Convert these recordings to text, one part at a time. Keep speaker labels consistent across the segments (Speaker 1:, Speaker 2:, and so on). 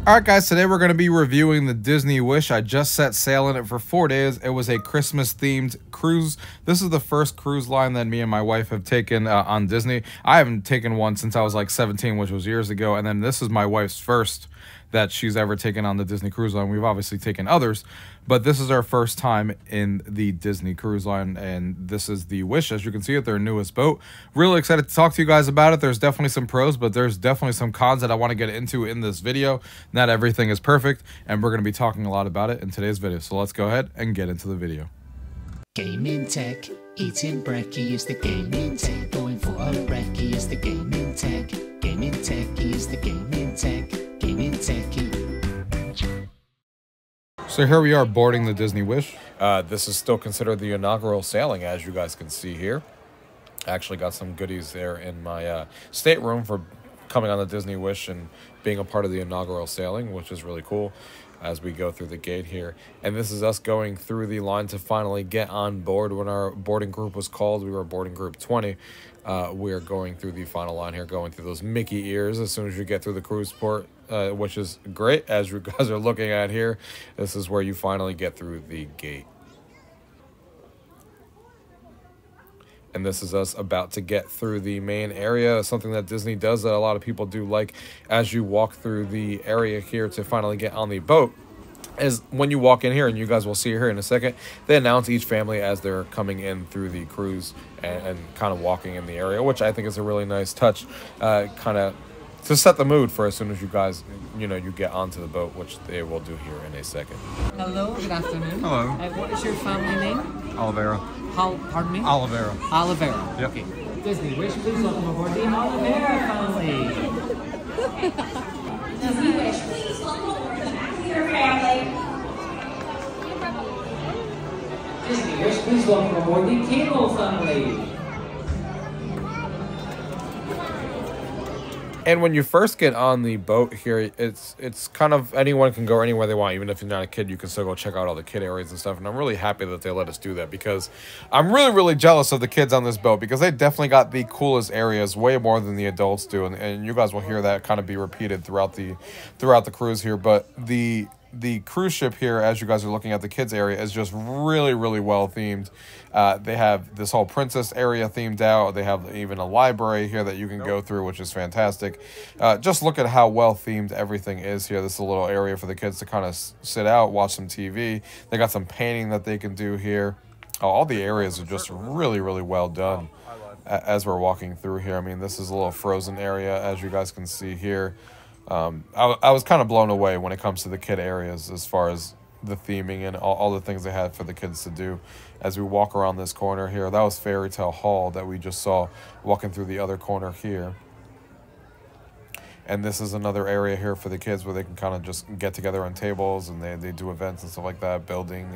Speaker 1: Alright guys, today we're going to be reviewing the Disney Wish. I just set sail in it for 4 days. It was a Christmas themed cruise. This is the first cruise line that me and my wife have taken on Disney. I haven't taken one since I was like 17, which was years ago, and then this is my wife's first that she's ever taken on the Disney Cruise Line. We've obviously taken others, but this is our first time in the Disney Cruise Line, and this is the Wish. As you can see, it's their newest boat. Really excited to talk to you guys about it. There's definitely some pros, but there's definitely some cons that I want to get into in this video. Not everything is perfect, and we're going to be talking a lot about it in today's video. So let's go ahead and get into the video.
Speaker 2: Gaming tech, eating brekkie is the gaming tech. Going for a brekkie is the gaming tech. Gaming tech is the gaming tech. Gaming techie.
Speaker 1: So here we are boarding the Disney Wish. This is still considered the inaugural sailing, as you guys can see here. I actually got some goodies there in my stateroom for coming on the Disney Wish and being a part of the inaugural sailing, which is really cool as we go through the gate here. And this is us going through the line to finally get on board. When our boarding group was called, we were boarding group 20. We are going through the final line here, going through those Mickey ears as soon as you get through the cruise port, which is great. As you guys are looking at here, this is where you finally get through the gate. And this is us about to get through the main area, something that Disney does that a lot of people do like as you walk through the area here to finally get on the boat. Is when you walk in here, and you guys will see here in a second, they announce each family as they're coming in through the cruise and kind of walking in the area, which I think is a really nice touch, kind of to set the mood for as soon as you guys, you get onto the boat, which they will do here in a second.
Speaker 3: Hello, good afternoon.
Speaker 4: Hello.
Speaker 3: What is your family name?
Speaker 4: Olivera.
Speaker 3: Pardon me?
Speaker 4: Olivera.
Speaker 3: Olivera.
Speaker 4: Yep.
Speaker 3: Okay. Disney Wish, please welcome aboard the Olivera family.
Speaker 5: Disney Wish, please welcome aboard the Maxier family.
Speaker 3: Disney Wish, please welcome aboard the Cable family.
Speaker 1: And when you first get on the boat here, it's kind of anyone can go anywhere they want. Even if you're not a kid, you can still go check out all the kid areas and stuff. And I'm really happy that they let us do that, because I'm really, really jealous of the kids on this boat, because they definitely got the coolest areas, way more than the adults do. And you guys will hear that kind of be repeated throughout the cruise here. But the cruise ship here, as you guys are looking at the kids area, is just really, really well themed. They have this whole princess area themed out. They have even a library here that you can go through, which is fantastic. Just look at how well themed everything is here. This is a little area for the kids to kind of sit out, watch some TV. They got some painting that they can do here. All the areas are just really, really well done as we're walking through here. I mean, this is a little frozen area, as you guys can see here. I was kind of blown away when it comes to the kid areas, as far as the theming and all the things they had for the kids to do. As we walk around this corner here, that was Fairy Tale Hall that we just saw walking through the other corner here. And this is another area here for the kids where they can kind of just get together on tables, and they do events and stuff like that, building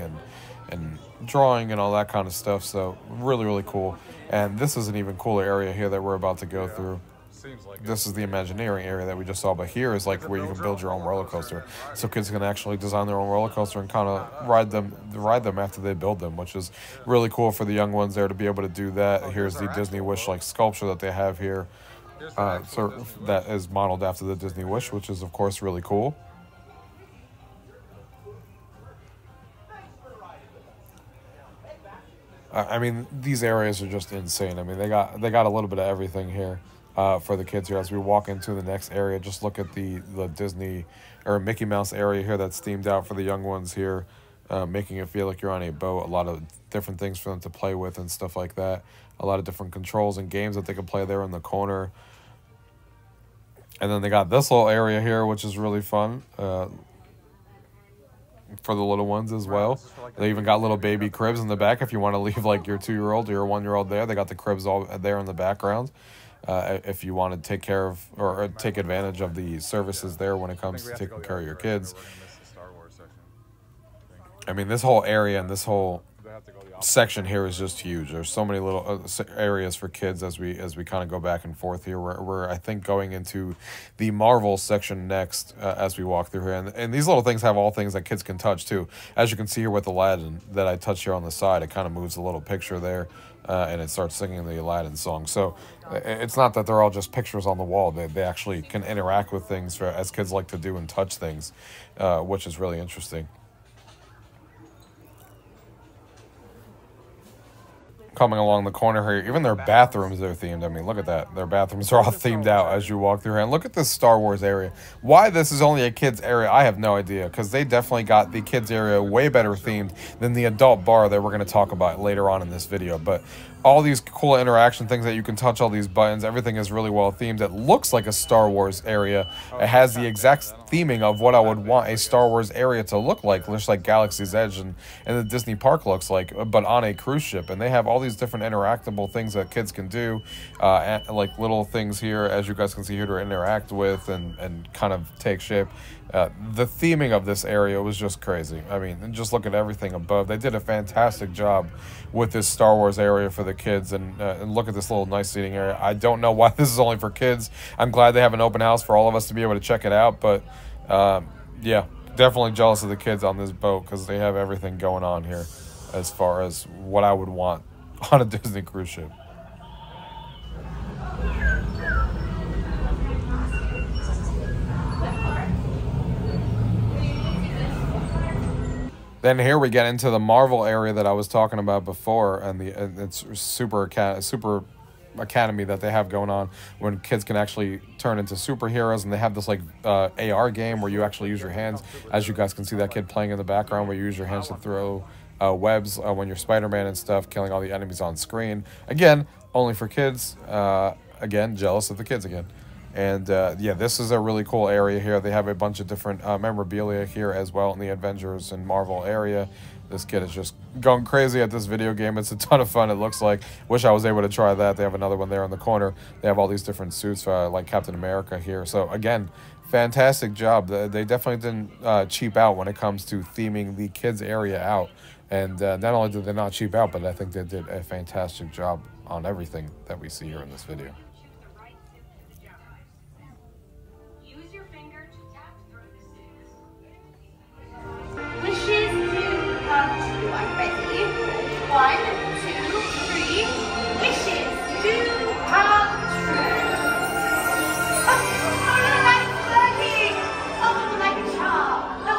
Speaker 1: and drawing and all that kind of stuff. So really, really cool. And this is an even cooler area here that we're about to go through. This is the Imagineering area that we just saw, but here is like where you can build your own roller coaster, so kids can actually design their own roller coaster and kind of ride them after they build them, which is really cool for the young ones there to be able to do that. Here's the Disney Wish like sculpture that they have here, so that is modeled after the Disney Wish, which is of course really cool. I mean, these areas are just insane. I mean, they got a little bit of everything here. For the kids here. As we walk into the next area, just look at the Disney or Mickey Mouse area here that's themed out for the young ones here, making it feel like you're on a boat. A lot of different things for them to play with and stuff like that. A lot of different controls and games that they can play there in the corner. And then they got this little area here, which is really fun for the little ones as well. They even got little baby cribs in the back if you want to leave like your 2-year-old or your 1-year-old there. They got the cribs all there in the background. If you want to take care of or take advantage of the services there when it comes to taking care of your kids. I mean, this whole area and this whole section here is just huge. There's so many little areas for kids as we kind of go back and forth here. We're I think going into the Marvel section next as we walk through here, and these little things have all things that kids can touch too. As you can see here with Aladdin that I touched here on the side, it kind of moves a little picture there, and it starts singing the Aladdin song. So it's not that they're all just pictures on the wall. They actually can interact with things as kids like to do and touch things, which is really interesting. Coming along the corner here, even their bathrooms are themed. I mean, look at that. Their bathrooms are all themed out as you walk through here. And look at this Star Wars area. Why this is only a kids area, I have no idea, because they definitely got the kids area way better themed than the adult bar that we're going to talk about later on in this video. But all these cool interaction things that you can touch, all these buttons, everything is really well themed. It looks like a Star Wars area. It has the exact theming of what I would want a Star Wars area to look like, just like Galaxy's Edge and the Disney Park looks like, but on a cruise ship. And they have all these different interactable things that kids can do, like little things here, as you guys can see here, to interact with and kind of take shape. The theming of this area was just crazy. I mean, and just look at everything above. They did a fantastic job with this Star Wars area for the kids, and look at this little nice seating area. I don't know why this is only for kids. I'm glad they have an open house for all of us to be able to check it out, but yeah, definitely jealous of the kids on this boat because they have everything going on here as far as what I would want on a Disney cruise ship. Then here we get into the Marvel area that I was talking about before, and it's super academy that they have going on, when kids can actually turn into superheroes, and they have this like AR game where you actually use your hands, as you guys can see that kid playing in the background, where you use your hands to throw webs when you're Spider-Man and stuff, killing all the enemies on screen. Again, only for kids. Again, jealous of the kids again. And yeah, this is a really cool area here. They have a bunch of different memorabilia here as well in the Avengers and Marvel area. This kid is just going crazy at this video game. It's a ton of fun, it looks like. Wish I was able to try that. They have another one there in the corner. They have all these different suits like Captain America here. So again, fantastic job. They definitely didn't cheap out when it comes to theming the kids area out. And not only did they not cheap out, but I think they did a fantastic job on everything that we see here in this video.
Speaker 5: One, two, three. Wishes to come true. Oh, like flirting. Oh, like a charm. No,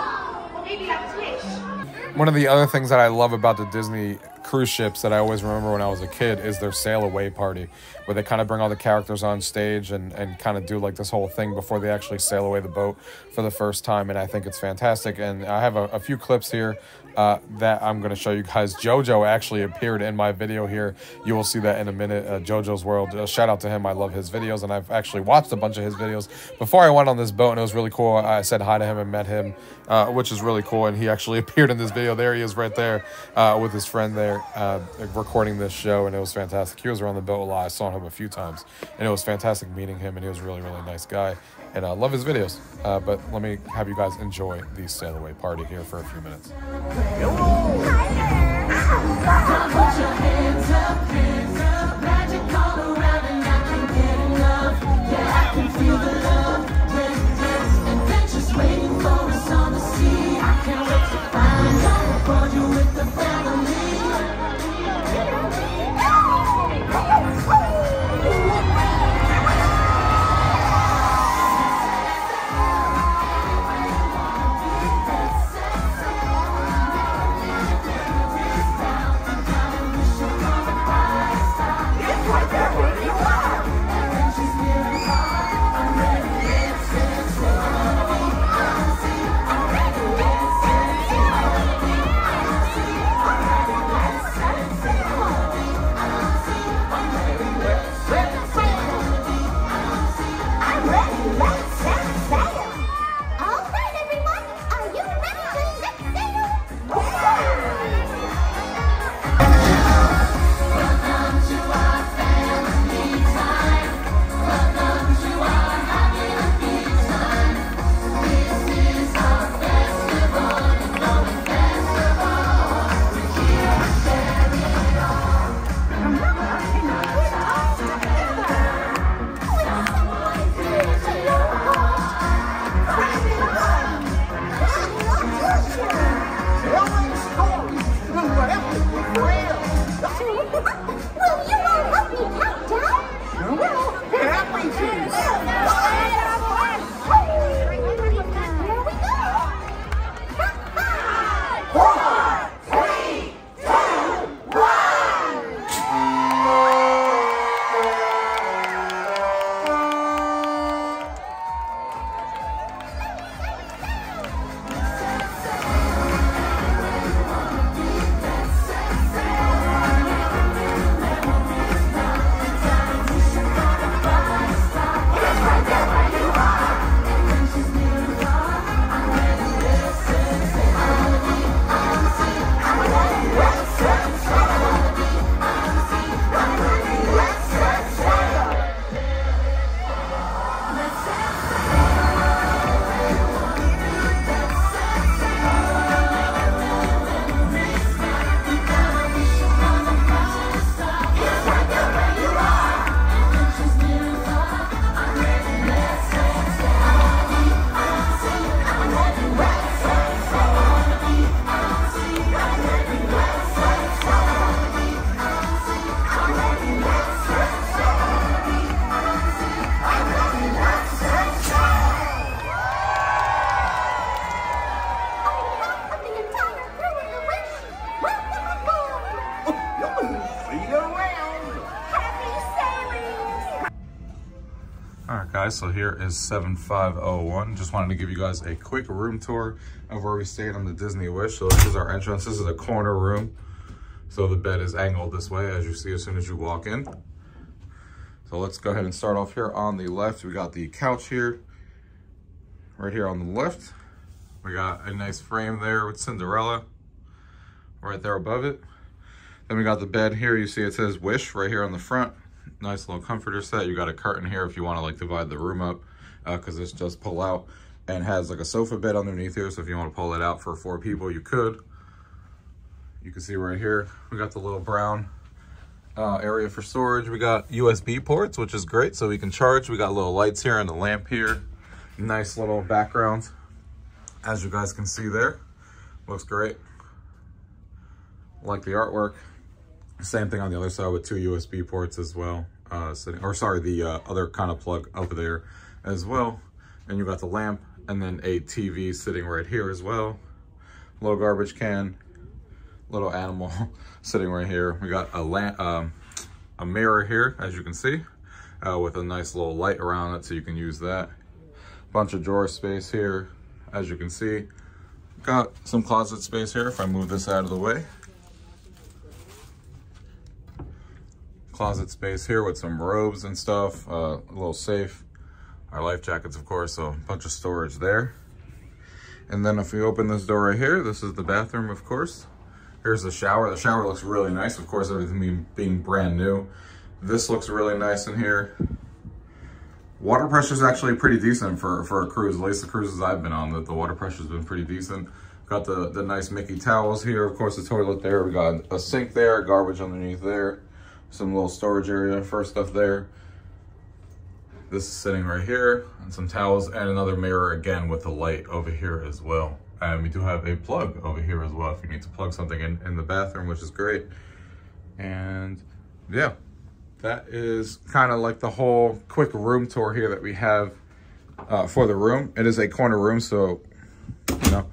Speaker 5: or maybe like a wish.
Speaker 1: One of the other things that I love about the Disney cruise ships that I always remember when I was a kid is their sail away party, where they kind of bring all the characters on stage and kind of do like this whole thing before they actually sail away the boat for the first time. And I think it's fantastic. And I have a few clips here that I'm going to show you guys. JoJo actually appeared in my video here. You will see that in a minute. JoJo's World. Shout out to him. I love his videos, and I've actually watched a bunch of his videos before I went on this boat, and it was really cool. I said hi to him and met him, which is really cool. And he actually appeared in this video. There he is right there with his friend there recording this show, and it was fantastic. He was around the boat a lot. I saw him a few times, and it was fantastic meeting him, and he was a really, really nice guy. And I love his videos. But let me have you guys enjoy the sail away party here for a few minutes. guys, so here is 7501. Just wanted to give you guys a quick room tour of where we stayed on the Disney Wish. So this is our entrance. This is a corner room. So the bed is angled this way, as you see as soon as you walk in. So let's go ahead and start off here on the left. We got the couch here, right here on the left. We got a nice frame there with Cinderella right there above it. Then we got the bed here. You see it says Wish right here on the front. Nice little comforter set. You got a curtain here if you want to like divide the room up, because this does pull out and has like a sofa bed underneath here. So if you want to pull it out for 4 people, you could. You can see right here, we got the little brown area for storage. We got USB ports, which is great, so we can charge. We got little lights here and a lamp here. Nice little background, as you guys can see there. Looks great. Like the artwork. Same thing on the other side with 2 USB ports as well. The other kind of plug over there as well. And you got the lamp and then a TV sitting right here as well. Little garbage can, little animal sitting right here. We got a mirror here, as you can see, with a nice little light around it, so you can use that. Bunch of drawer space here, as you can see. Got some closet space here if I move this out of the way. Closet space here with some robes and stuff, a little safe, our life jackets, of course, so a bunch of storage there. And then if we open this door right here, this is the bathroom, of course. Here's the shower. The shower looks really nice, of course, everything being brand new. This looks really nice in here. Water pressure is actually pretty decent for a cruise, at least the cruises I've been on, the water pressure's been pretty decent. Got the nice Mickey towels here, of course, the toilet there. We got a sink there, garbage underneath there. Some little storage area for stuff there. This is sitting right here, and some towels, and another mirror again with a light over here as well. And we do have a plug over here as well if you need to plug something in the bathroom, which is great. And yeah, that is kind of like the whole quick room tour here that we have for the room. It is a corner room, so you know,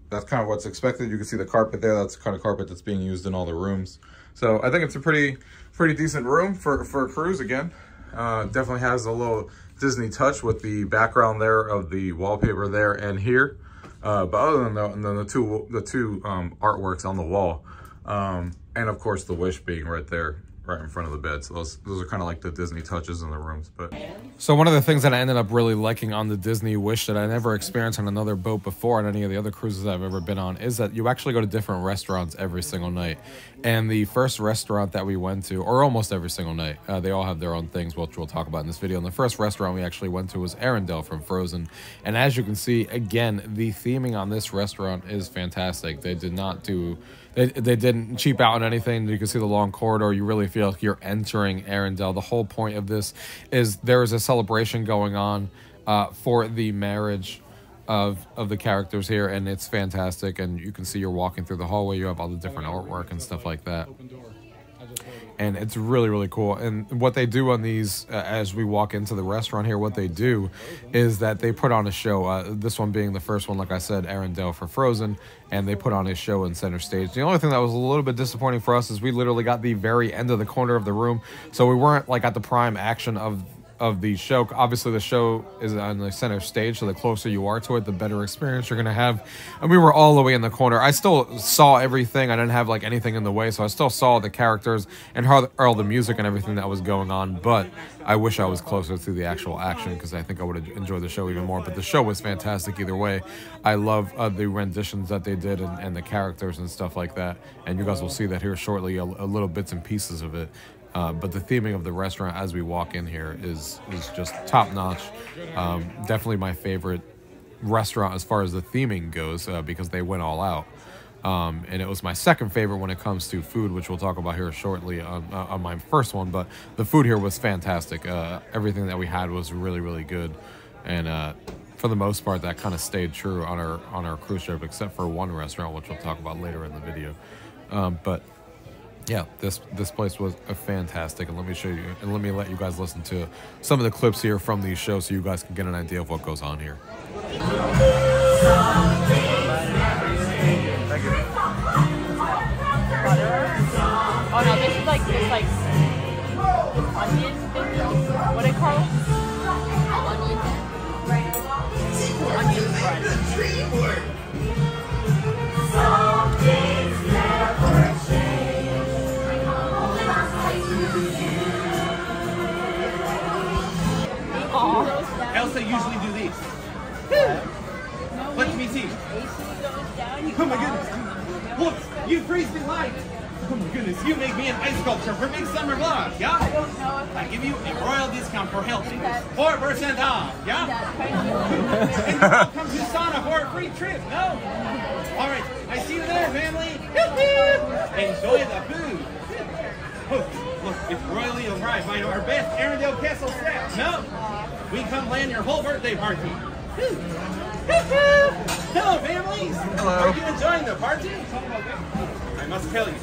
Speaker 1: that's kind of what's expected. You can see the carpet there. That's the kind of carpet that's being used in all the rooms. So I think it's a pretty decent room for a cruise again. Definitely has a little Disney touch with the background there of the wallpaper there and here. But other than that, and then the two artworks on the wall, and of course the Wish being right there, right in front of the bed. So those are kind of like the Disney touches in the rooms. But
Speaker 4: so one of the things that I ended up really liking on the Disney Wish that I never experienced on another boat before on any of the other cruises I've ever been on is that you actually go to different restaurants every single night. And the first restaurant that we went to, or almost every single night, they all have their own things, which we'll talk about in this video. And the first restaurant we actually went to was Arendelle from Frozen. And as you can see, again, the theming on this restaurant is fantastic. They did not do... They didn't cheap out on anything. You can see the long corridor. You really feel like you're entering Arendelle. The whole point of this is there is a celebration going on for the marriage of the characters here, and it's fantastic. And you can see you're walking through the hallway. You have all the different artwork and stuff like that. And it's really cool. And what they do on these, as we walk into the restaurant here, what they do is that they put on a show. This one being the first one, like I said, Arendelle for Frozen, and they put on a show in center stage. The only thing that was a little bit disappointing for us is we literally got the very end of the corner of the room, so we weren't like at the prime action of the show. Obviously the show is on the center stage, so the closer you are to it, the better experience you're gonna have. And we were all the way in the corner. I still saw everything. I didn't have like anything in the way, so I still saw the characters and all the music and everything that was going on. But I wish I was closer to the actual action, because I think I would have enjoyed the show even more. But the show was fantastic either way. I love the renditions that they did and the characters and stuff like that. And you guys will see that here shortly, a little bits and pieces of it. But the theming of the restaurant as we walk in here is just top notch. Definitely my favorite restaurant as far as the theming goes, because they went all out. And it was my second favorite when it comes to food, which we'll talk about here shortly on my first one. But the food here was fantastic. Everything that we had was really good. And for the most part, that kind of stayed true on our cruise ship, except for one restaurant, which we'll talk about later in the video. But yeah, this place was fantastic, and let me show you, and let me let you guys listen to some of the clips here from these shows so you guys can get an idea of what goes on here.
Speaker 5: Oh no, this is like onion, what do they call it?
Speaker 6: me see. Oh my goodness. Look, you freeze me light. Oh my goodness, you make me an ice sculpture for Big Summer Vlog, yeah?
Speaker 5: I don't know if
Speaker 6: I give you a royal discount for helping. 4% off, yeah?
Speaker 5: that's crazy.
Speaker 6: And you all come to Sauna for a free trip, no? Alright, I see you there, family. Enjoy the food. Oh, look, it's royally arrived by our best Arendelle Castle staff. No? We come land your whole birthday party. Hello, families.
Speaker 1: Hello.
Speaker 6: Are you enjoying the party? I must tell you,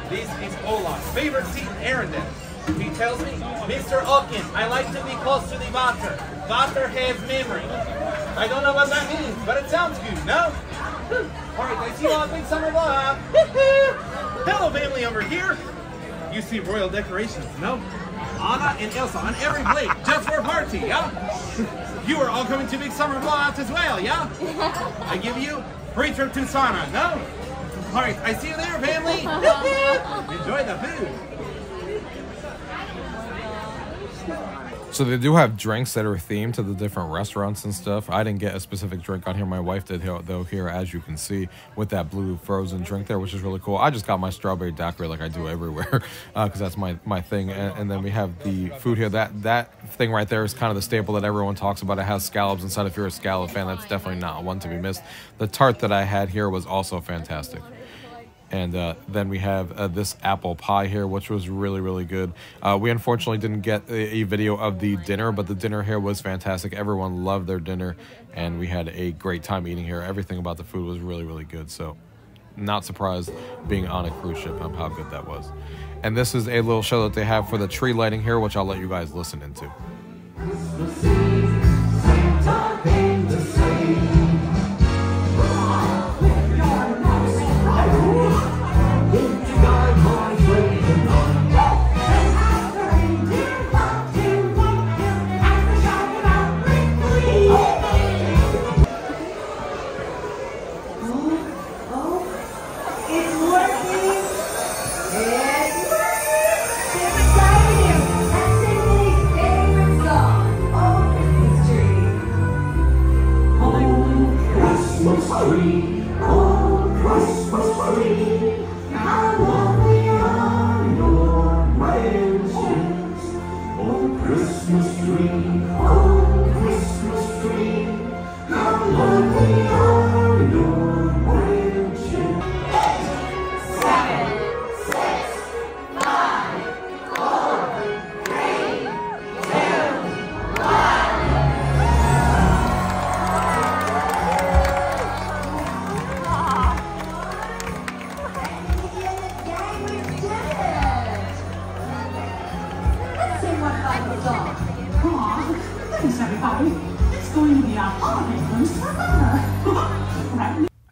Speaker 6: this is Olaf's favorite seat in Arendelle. He tells me, Mr. Oaken, I like to be close to the water. Water has memory. I don't know what that means, but it sounds good, no? Alright, I see you on Big Summer Vlog. Hello, family over here. You see royal decorations, no? Anna and Elsa on every plate, just for a party, yeah? You are all coming to Big Summer Vlog as well, yeah? I give you free trip to sauna, no? Alright, I see you there, family. Enjoy the food.
Speaker 4: So they do have drinks that are themed to the different restaurants and stuff. I didn't get a specific drink on here. My wife did, though, here, as you can see, with that blue frozen drink there, which is really cool. I just got my strawberry daiquiri like I do everywhere, because that's my thing. And then we have the food here. That thing right there is kind of the staple that everyone talks about. It has scallops inside. If you're a scallop fan, that's definitely not one to be missed. The tart that I had here was also fantastic. And then we have this apple pie here, which was really, really good. We unfortunately didn't get a video of the dinner, but the dinner here was fantastic. Everyone loved their dinner, and we had a great time eating here. Everything about the food was really, really good. So not surprised being on a cruise ship on how good that was. And this is a little show that they have for the tree lighting here, which I'll let you guys listen into.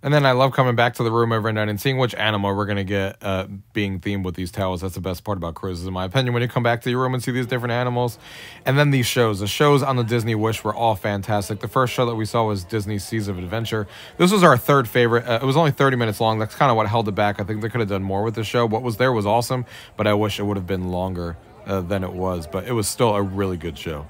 Speaker 4: And then I love coming back to the room every night and seeing which animal we're going to get being themed with these towels. That's the best part about cruises, in my opinion, when you come back to your room and see these different animals. And then these shows. The shows on the Disney Wish were all fantastic. The first show that we saw was Disney Seas of Adventure. This was our third favorite. It was only 30 minutes long. That's kind of what held it back. I think they could have done more with the show. What was there was awesome, but I wish it would have been longer than it was. But it was still a really good show.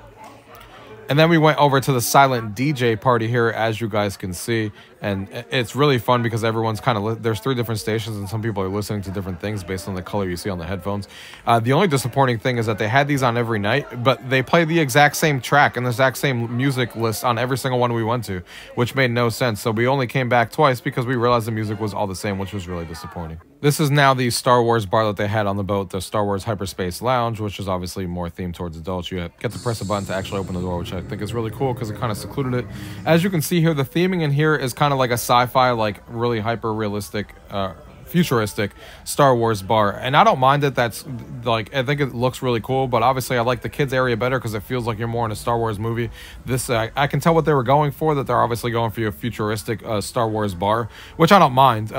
Speaker 4: And then we went over to the silent DJ party here, as you guys can see. And it's really fun because everyone's kind of... There's 3 different stations, and some people are listening to different things based on the color you see on the headphones. The only disappointing thing is that they had these on every night, but they play the exact same track and the exact same music list on every single one we went to, which made no sense. So we only came back twice because we realized the music was all the same, which was really disappointing. This is now the Star Wars bar that they had on the boat, the Star Wars Hyperspace Lounge, which is obviously more themed towards adults. You get to press a button to actually open the door, which I think is really cool because it kind of secluded it. As you can see here, the theming in here is kind of like a sci-fi, like really hyper-realistic, futuristic Star Wars bar, and I don't mind it. That's like, I think it looks really cool, but obviously I like the kids area better because it feels like you're more in a Star Wars movie. This I can tell what they were going for, that they're obviously going for a futuristic Star Wars bar, which I don't mind.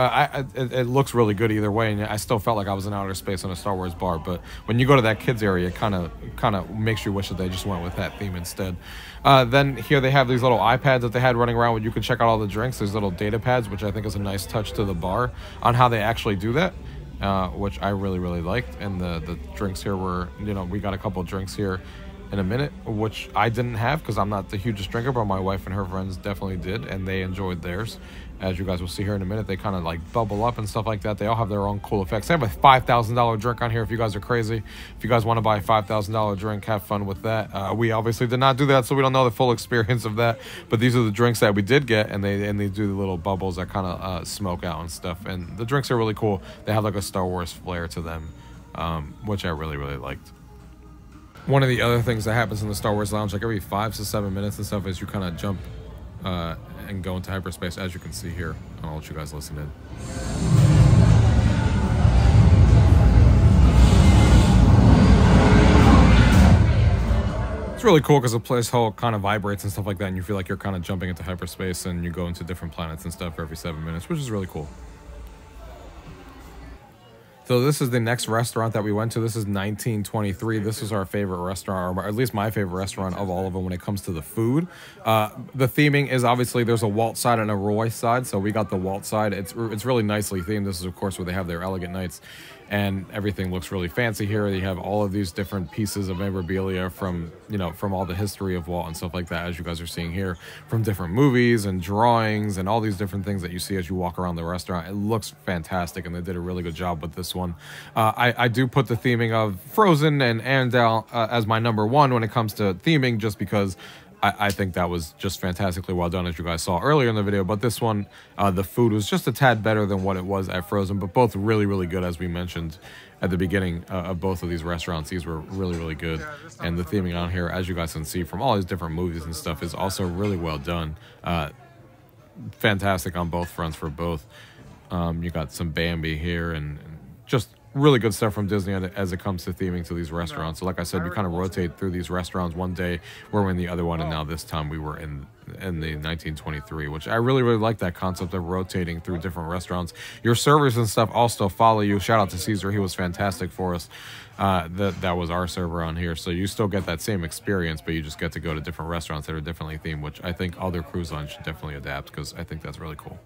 Speaker 4: It looks really good either way, and I still felt like I was in outer space in a Star Wars bar. But when you go to that kids area, it kind of makes you wish that they just went with that theme instead. Then here they have these little iPads that they had running around where you can check out all the drinks. There's little data pads, which I think is a nice touch to the bar on how they actually do that, which I really, really liked. And the drinks here were, we got a couple drinks here. in a minute, which I didn't have because I'm not the hugest drinker, but my wife and her friends definitely did, and they enjoyed theirs. As you guys will see here in a minute, they kind of like bubble up and stuff like that. They all have their own cool effects. They have a $5,000 drink on here if you guys are crazy. If you guys want to buy a $5,000 drink, have fun with that. We obviously did not do that, so we don't know the full experience of that. But these are the drinks that we did get, and they do the little bubbles that kind of smoke out and stuff. And the drinks are really cool. They have like a Star Wars flair to them, which I really, really liked. One of the other things that happens in the Star Wars Lounge, like every 5 to 7 minutes and stuff, is you kind of jump and go into hyperspace, as you can see here. I'll let you guys listen in. It's really cool because the place whole kind of vibrates and stuff like that, and you feel like you're kind of jumping into hyperspace, and you go into different planets and stuff every 7 minutes, which is really cool. So this is the next restaurant that we went to. This is 1923. This is our favorite restaurant, or at least my favorite restaurant of all of them when it comes to the food. The theming is obviously there's a Walt side and a Roy side. So we got the Walt side. It's really nicely themed. This is, of course, where they have their elegant nights. And everything looks really fancy here. You have all of these different pieces of memorabilia from, you know, from all the history of Walt and stuff like that, as you guys are seeing here, from different movies and drawings and all these different things that you see as you walk around the restaurant. It looks fantastic, and they did a really good job with this one. I do put the theming of Frozen and Arendelle as my #1 when it comes to theming, just because I think that was just fantastically well done, as you guys saw earlier in the video. But this one, the food was just a tad better than what it was at Frozen, but both really, really good, as we mentioned at the beginning of both of these restaurants. These were really, really good. And the theming on here, as you guys can see from all these different movies and stuff, is also really well done. Fantastic on both fronts for both. You got some Bambi here and just really good stuff from Disney as it comes to theming to these restaurants. So like I said, we kind of rotate through these restaurants. One day we're in the other one, and now this time we were in the 1923, which I really, really like that concept of rotating through different restaurants. Your servers and stuff also follow you. Shout out to Caesar. He was fantastic for us. That was our server on here. So you still get that same experience, but you just get to go to different restaurants that are differently themed, which I think other cruise lines should definitely adapt, because I think that's really cool.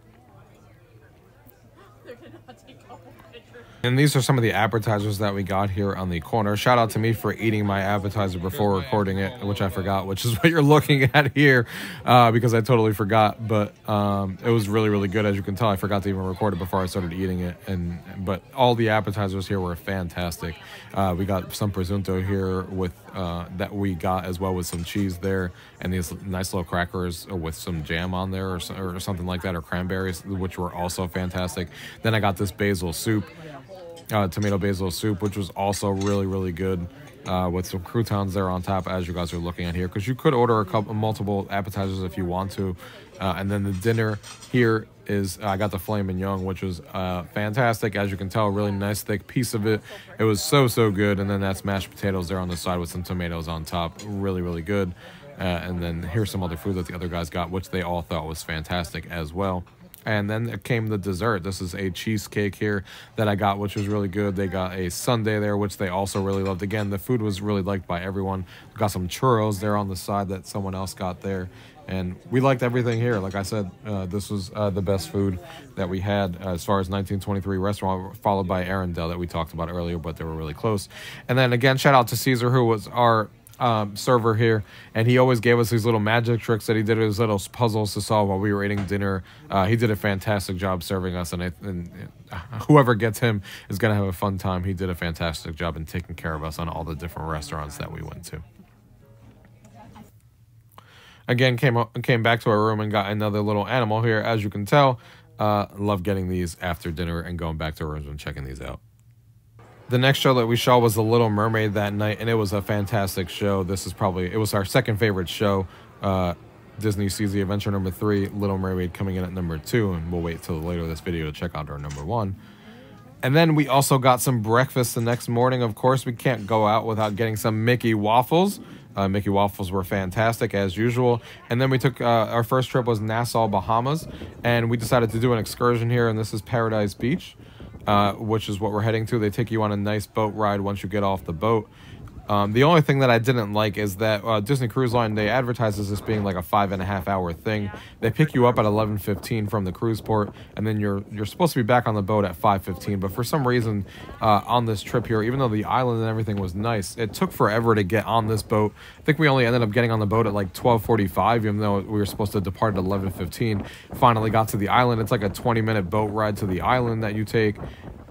Speaker 4: And these are some of the appetizers that we got here on the corner. Shout out to me for eating my appetizer before recording it, which I forgot, which is what you're looking at here, because I totally forgot. But it was really, really good. As you can tell, I forgot to even record it before I started eating it. But all the appetizers here were fantastic. We got some presunto here with that we got, as well, with some cheese there, and these nice little crackers with some jam on there, or something like that, or cranberries, which were also fantastic. Then I got this basil soup. Tomato basil soup, which was also really, really good, with some croutons there on top, as you guys are looking at here, because you could order multiple appetizers if you want to. And then the dinner here is, I got the filet mignon, which was fantastic. As you can tell, a really nice thick piece of it. It was so good. And then that's mashed potatoes there on the side with some tomatoes on top. Really, really good. And then here's some other food that the other guys got, which they all thought was fantastic as well. And then it came the dessert. This is a cheesecake here that I got, which was really good. They got a sundae there, which they also really loved. Again, the food was really liked by everyone. We got some churros there on the side that someone else got there. And we liked everything here. Like I said, this was the best food that we had as far as 1923 restaurant, followed by Arendelle that we talked about earlier, but they were really close. And then again, shout out to Caesar, who was our server here, and he always gave us these little magic tricks that he did, his little puzzles to solve while we were eating dinner. He did a fantastic job serving us, and whoever gets him is going to have a fun time. He did a fantastic job in taking care of us on all the different restaurants that we went to. Again, came back to our room and got another little animal here. As you can tell, love getting these after dinner and going back to our rooms and checking these out. The next show that we saw was The Little Mermaid that night, and it was a fantastic show. It was our second favorite show. Disney Seas the Adventure #3, Little Mermaid coming in at #2, and we'll wait till later this video to check out our #1. And then we also got some breakfast the next morning. Of course, we can't go out without getting some Mickey waffles. Mickey waffles were fantastic, as usual. And then we took, our first trip was Nassau, Bahamas, and we decided to do an excursion here, and this is Paradise Beach, which is what we're heading to. They take you on a nice boat ride once you get off the boat. The only thing that I didn't like is that Disney Cruise Line, they advertise this being like a 5.5 hour thing. They pick you up at 11:15 from the cruise port, and then you're supposed to be back on the boat at 5:15. But for some reason, on this trip here, even though the island and everything was nice, it took forever to get on this boat. I think we only ended up getting on the boat at like 12:45, even though we were supposed to depart at 11:15. Finally got to the island. It's like a 20-minute boat ride to the island that you take,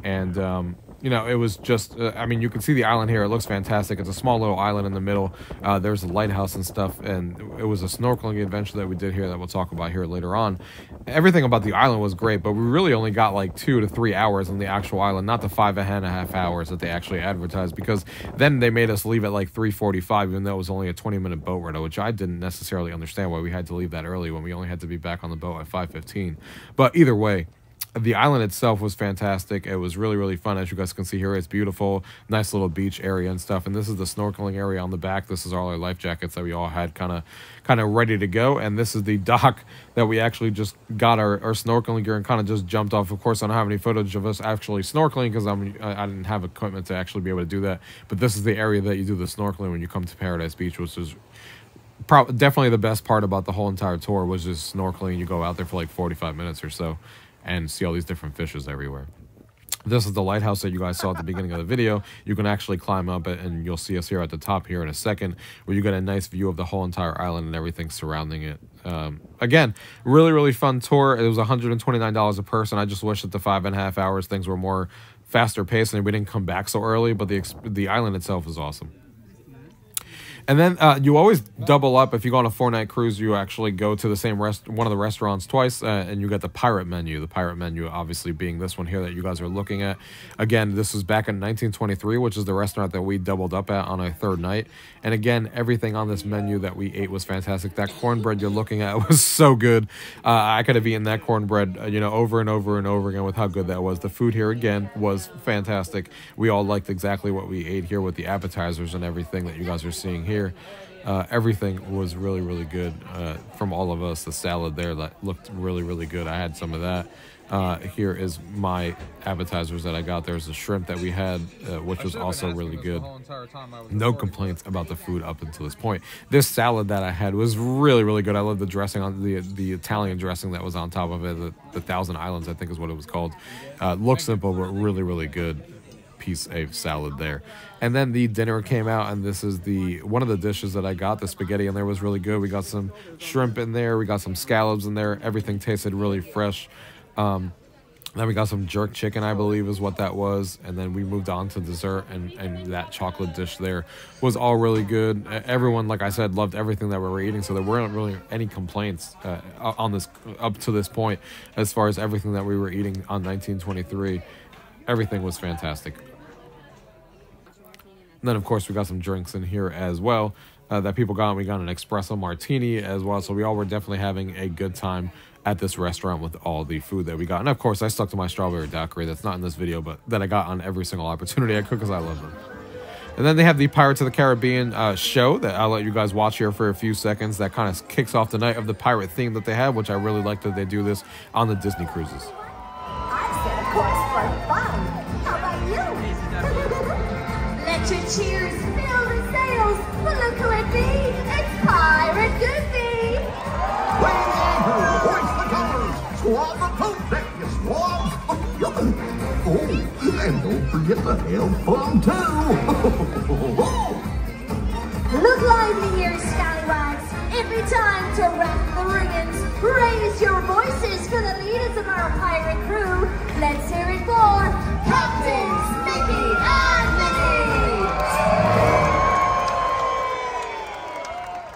Speaker 4: and you know, it was just, I mean, you can see the island here. It looks fantastic. It's a small little island in the middle. There's a lighthouse and stuff, and it was a snorkeling adventure that we did here that we'll talk about here later on. Everything about the island was great, but we really only got like 2 to 3 hours on the actual island, not the 5.5 hours that they actually advertised, because then they made us leave at like 3:45, even though it was only a 20-minute boat ride, which I didn't necessarily understand why we had to leave that early when we only had to be back on the boat at 5:15. But either way, the island itself was fantastic. It was really, really fun. As you guys can see here, it's beautiful. Nice little beach area and stuff. And this is the snorkeling area on the back. This is all our life jackets that we all had kind of ready to go. And this is the dock that we actually just got our snorkeling gear and kind of just jumped off. Of course, I don't have any footage of us actually snorkeling because I didn't have equipment to actually be able to do that. But this is the area that you do the snorkeling when you come to Paradise Beach, which is definitely the best part about the whole entire tour, was just snorkeling. You go out there for like 45 minutes or so and see all these different fishes everywhere. This is the lighthouse that you guys saw at the beginning of the video. You can actually climb up it, and you'll see us here at the top here in a second, where you get a nice view of the whole entire island and everything surrounding it. Again, really, really fun tour. It was $129 a person. I just wish that the 5.5 hours things were more faster paced and we didn't come back so early, but the island itself is awesome. And then you always double up. If you go on a 4-night cruise, you actually go to the same one of the restaurants twice, and you get the pirate menu. The pirate menu obviously being this one here that you guys are looking at. Again, this was back in 1923, which is the restaurant that we doubled up at on our 3rd night. And again, everything on this menu that we ate was fantastic. That cornbread you're looking at was so good. I could have eaten that cornbread, you know, over and over and over again with how good that was. The food here, again, was fantastic. We all liked exactly what we ate here with the appetizers and everything that you guys are seeing here. Everything was really, really good from all of us. The salad there that looked really, really good. I had some of that. Here is my appetizers that I got. There's the shrimp that we had, which was also really good. No complaints about the food up until this point. This salad that I had was really, really good. I love the dressing on the Italian dressing that was on top of it. The Thousand Islands, I think is what it was called. Looks simple, but really, really good piece of salad there. And then the dinner came out, and this is one of the dishes that I got. The spaghetti in there was really good. We got some shrimp in there. We got some scallops in there. Everything tasted really fresh. Then we got some jerk chicken, I believe is what that was. And then we moved on to dessert, and that chocolate dish there was all really good. Everyone, like I said, loved everything that we were eating, so there weren't really any complaints on this up to this point as far as everything that we were eating on 1923. Everything was fantastic. And then, of course, we got some drinks in here as well that people got. We got an espresso martini as well. So we all were definitely having a good time at this restaurant with all the food that we got. And, of course, I stuck to my strawberry daiquiri. That's not in this video, but that I got on every single opportunity I could because I love them. And then they have the Pirates of the Caribbean show that I'll let you guys watch here for a few seconds. That kind of kicks off the night of the pirate theme that they have, which I really like that they do this on the Disney cruises.
Speaker 5: I said, of course, for fun. How about you? Let your cheers fill the sails. Look who it be. It's Pirate Goofy.
Speaker 7: Way anchor, hoist the colors. Squab the poop deck, you squabs. Oh, and don't forget to have fun, too.
Speaker 5: Look lively here, scallywags. Every time to wrap the riggins. Raise your voices for the leaders of our pirate crew. Let's hear it for Captains Mickey and Minnie.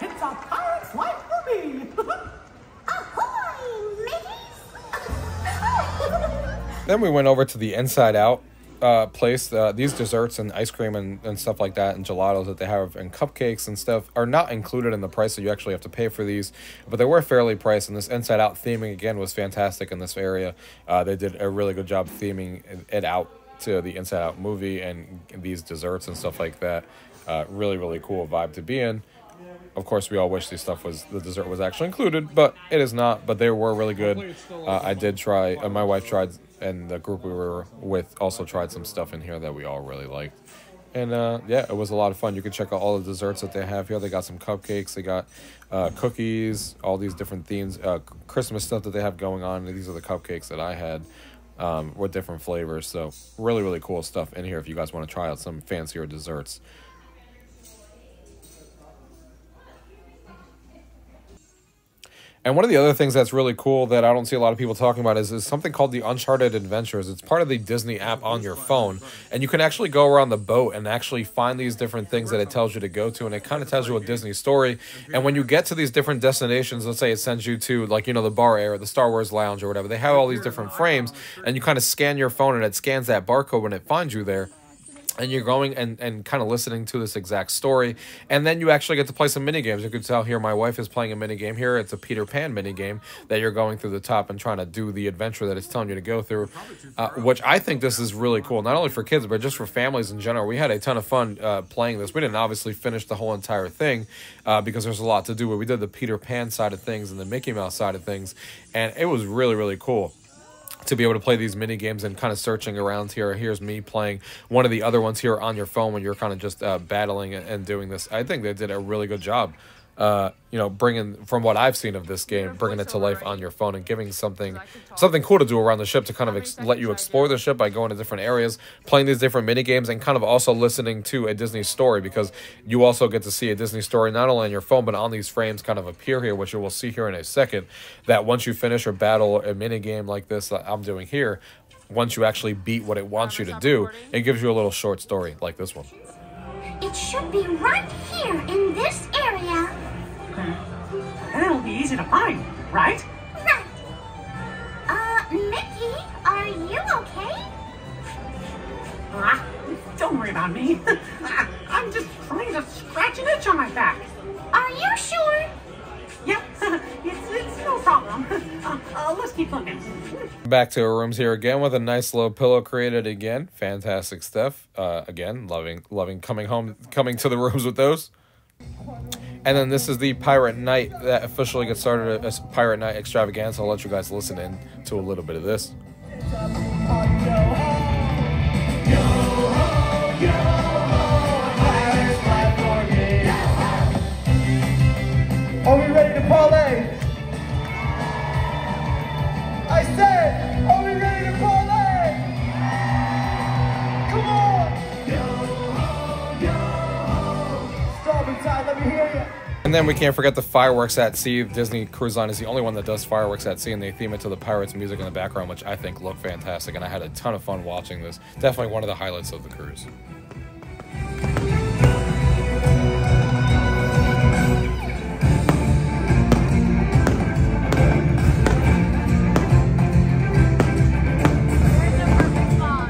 Speaker 7: It's a pirate's life for me.
Speaker 5: Ahoy, Mickeys!
Speaker 1: Then we went over to the Inside Out place. These desserts and ice cream and stuff like that, and gelatos that they have, and cupcakes and stuff are not included in the price, so you actually have to pay for these, but they were fairly priced. And this Inside Out theming again was fantastic in this area. They did a really good job theming it out to the Inside Out movie, and these desserts and stuff like that. Really, really cool vibe to be in. Of course, we all wish the dessert was actually included, but it is not. But they were really good. I did try, my wife tried, and the group we were with also tried some stuff in here that we all really liked. And yeah, it was a lot of fun. You can check out all the desserts that they have here. They got some cupcakes. They got cookies, all these different themes, Christmas stuff that they have going on. And these are the cupcakes that I had with different flavors. So really, really cool stuff in here if you guys want to try out some fancier desserts. And one of the other things that's really cool that I don't see a lot of people talking about is something called the Uncharted Adventures. It's part of the Disney app on your phone, and you can actually go around the boat and actually find these different things that it tells you to go to, and it kind of tells you a Disney story. And when you get to these different destinations, let's say it sends you to, like, you know, the bar area, the Star Wars Lounge or whatever, they have all these different frames, and you kind of scan your phone, and it scans that barcode when it finds you there. And you're going and kind of listening to this exact story. And then you actually get to play some mini games. You can tell here my wife is playing a mini game here. It's a Peter Pan mini game that you're going through the top and trying to do the adventure that it's telling you to go through, which I think this is really cool. Not only for kids, but just for families in general. We had a ton of fun playing this. We didn't obviously finish the whole entire thing because there's a lot to do. But we did the Peter Pan side of things and the Mickey Mouse side of things. And it was really, really cool to be able to play these mini games and kind of searching around here. Here's me playing one of the other ones here on your phone when you're kind of just battling and doing this. I think they did a really good job, you know, bringing, from what I've seen of this game, bringing it to life on your phone and giving something cool to do around the ship to kind of let you explore the ship by going to different areas, playing these different mini games, and kind of also listening to a Disney story, because you also get to see a Disney story not only on your phone but on these frames kind of appear here, which you will see here in a second. That once you finish or battle a mini game like this that I'm doing here, once you actually beat what it wants you to do, it gives you a little short story like this one.
Speaker 5: It should be right here in this area.
Speaker 8: It'll be easy to find, right?
Speaker 5: Right. Mickey, are you okay?
Speaker 8: Don't worry about me. I'm just trying to scratch an itch on my back.
Speaker 5: Are you sure?
Speaker 8: Yep, it's no problem. Let's keep looking.
Speaker 1: Back to our rooms here again with a nice little pillow created again. Fantastic stuff. Again, loving coming to the rooms with those. And then this is the Pirate Night that officially gets started as Pirate Night Extravaganza. I'll let you guys listen in to a little bit of this.
Speaker 9: Are we ready to parlay? I said, are we ready to parlay? Come on! Strawberry time, let me hear you.
Speaker 1: And then we can't forget the fireworks at sea. Disney Cruise Line is the only one that does fireworks at sea, and they theme it to the Pirates music in the background, which I think look fantastic, and I had a ton of fun watching this. Definitely one of the highlights of the cruise.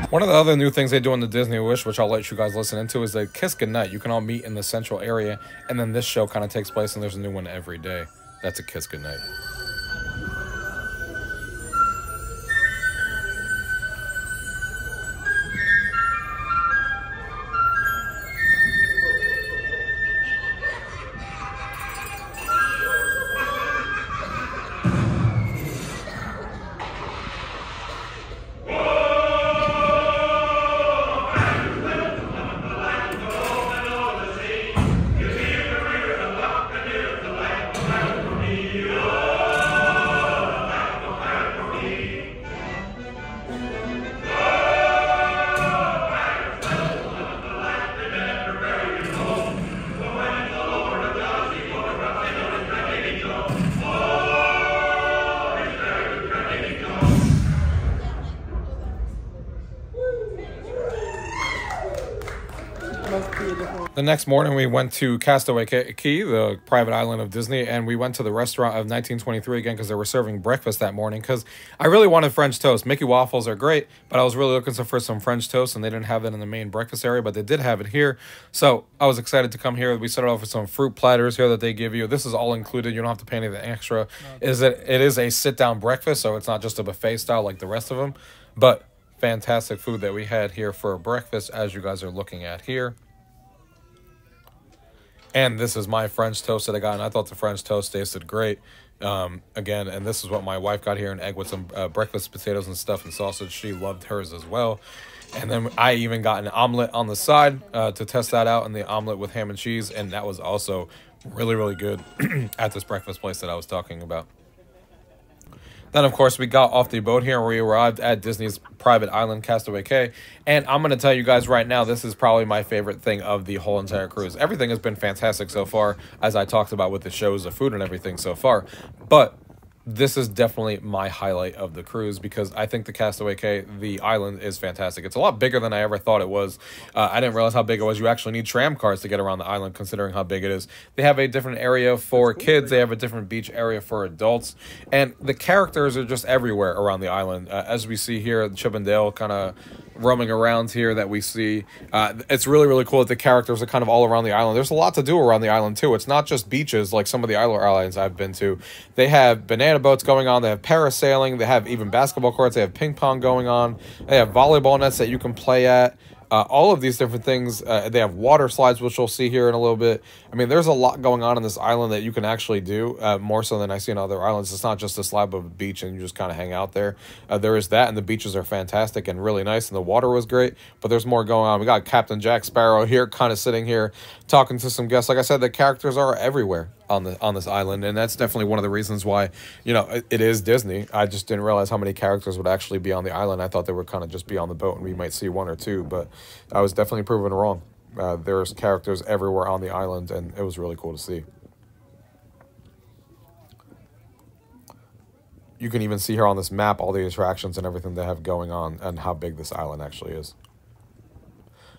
Speaker 1: One of the other new things they do in the Disney Wish, which I'll let you guys listen into, is the Kiss Goodnight. You can all meet in the central area, and then this show kind of takes place, and there's a new one every day. That's a Kiss Goodnight. The next morning, we went to Castaway Cay, the private island of Disney, and we went to the restaurant of 1923 again because they were serving breakfast that morning, because I really wanted French toast. Mickey waffles are great, but I was really looking for some French toast, and they didn't have that in the main breakfast area, but they did have it here, so I was excited to come here. We started off with some fruit platters here that they give you. This is all included. You don't have to pay anything extra. It is a sit-down breakfast, so it's not just a buffet style like the rest of them, but fantastic food that we had here for breakfast, as you guys are looking at here. And this is my French toast that I got, and I thought the French toast tasted great. Again, and this is what my wife got here, an egg with some breakfast potatoes and stuff and sausage. She loved hers as well. And then I even got an omelet on the side to test that out, and the omelet with ham and cheese, and that was also really, really good at this breakfast place that I was talking about. Then, of course, we got off the boat here and we arrived at Disney's private island, Castaway Cay. And I'm going to tell you guys right now, this is probably my favorite thing of the whole entire cruise. Everything has been fantastic so far, as I talked about with the shows, the food and everything so far. But this is definitely my highlight of the cruise because I think the Castaway Cay, the island, is fantastic. It's a lot bigger than I ever thought it was. I didn't realize how big it was. You actually need tram cars to get around the island, considering how big it is. They have a different area for kids. They have a different beach area for adults. And the characters are just everywhere around the island. As we see here, Chip and Dale kind of roaming around here that we see. It's really, really cool that the characters are kind of all around the island. There's a lot to do around the island, too. It's not just beaches like some of the islands I've been to. They have banana boats going on. They have parasailing. They have even basketball courts. They have ping pong going on. They have volleyball nets that you can play at. All of these different things. They have water slides, which you'll see here in a little bit. I mean, there's a lot going on this island that you can actually do, more so than I see on other islands. It's not just a slab of a beach and you just kind of hang out there. There is that, and the beaches are fantastic and really nice, and the water was great, but there's more going on. We got Captain Jack Sparrow here, kind of sitting here, talking to some guests. Like I said, the characters are everywhere on this island, and that's definitely one of the reasons why, you know, it is Disney. I just didn't realize how many characters would actually be on the island. I thought they would kind of just be on the boat and we might see one or two, but I was definitely proven wrong. There's characters everywhere on the island, and it was really cool to see. You can even see here on this map all the attractions and everything they have going on and how big this island actually is.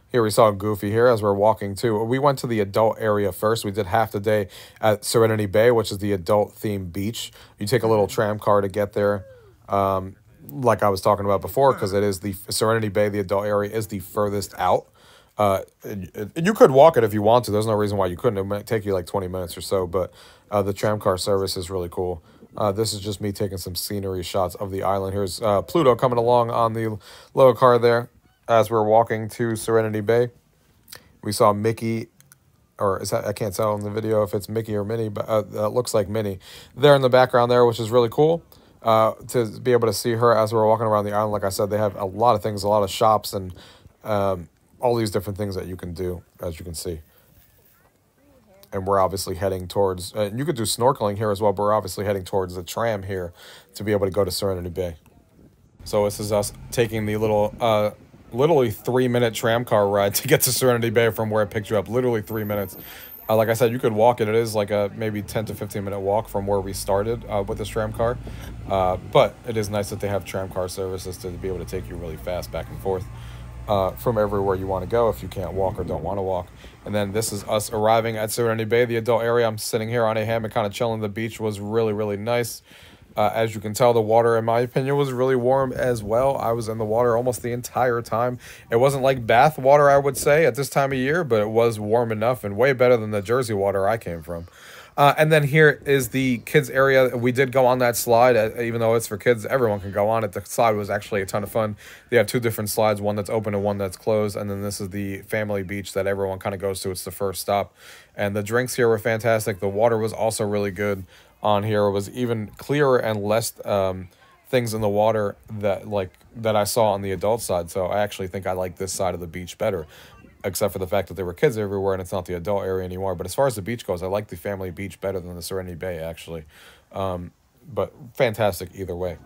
Speaker 1: Here we saw Goofy here as we're walking too. We went to the adult area first. We did half the day at Serenity Bay, which is the adult-themed beach. You take a little tram car to get there. Like I was talking about before, because it is the Serenity Bay, the adult area, is the furthest out. And you could walk it if you want to. There's no reason why you couldn't. It might take you like 20 minutes or so, but the tram car service is really cool. This is just me taking some scenery shots of the island. Here's Pluto coming along on the little car there as we're walking to Serenity Bay. We saw Mickey, or is that, I can't tell in the video if it's Mickey or Minnie, but it looks like Minnie there in the background there, which is really cool. To be able to see her as we're walking around the island. Like I said, they have a lot of things, a lot of shops, and all these different things that you can do, as you can see. And we're obviously heading towards, you could do snorkeling here as well, but we're obviously heading towards the tram here to be able to go to Serenity Bay. So this is us taking the little, literally 3-minute tram car ride to get to Serenity Bay from where I picked you up. Literally 3 minutes. Like I said, you could walk it. It is like a maybe 10 to 15-minute walk from where we started with this tram car. But it is nice that they have tram car services to be able to take you really fast back and forth from everywhere you want to go if you can't walk or don't want to walk. And then this is us arriving at Serenity Bay, the adult area. I'm sitting here on a hammock kind of chilling. The beach was really, really nice. As you can tell, the water, in my opinion, was really warm as well. I was in the water almost the entire time. It wasn't like bath water, I would say, at this time of year, but it was warm enough and way better than the Jersey water I came from. And then here is the kids area. We did go on that slide, even though it's for kids. Everyone can go on it. The slide was actually a ton of fun. They have 2 different slides, one that's open and one that's closed. And then this is the family beach that everyone kind of goes to. It's the first stop. And the drinks here were fantastic. The water was also really good on here. It was even clearer and less things in the water that I saw on the adult side. So I actually think I like this side of the beach better, except for the fact that there were kids everywhere and it's not the adult area anymore. But as far as the beach goes, I like the family beach better than the Serenity Bay, actually. But fantastic either way.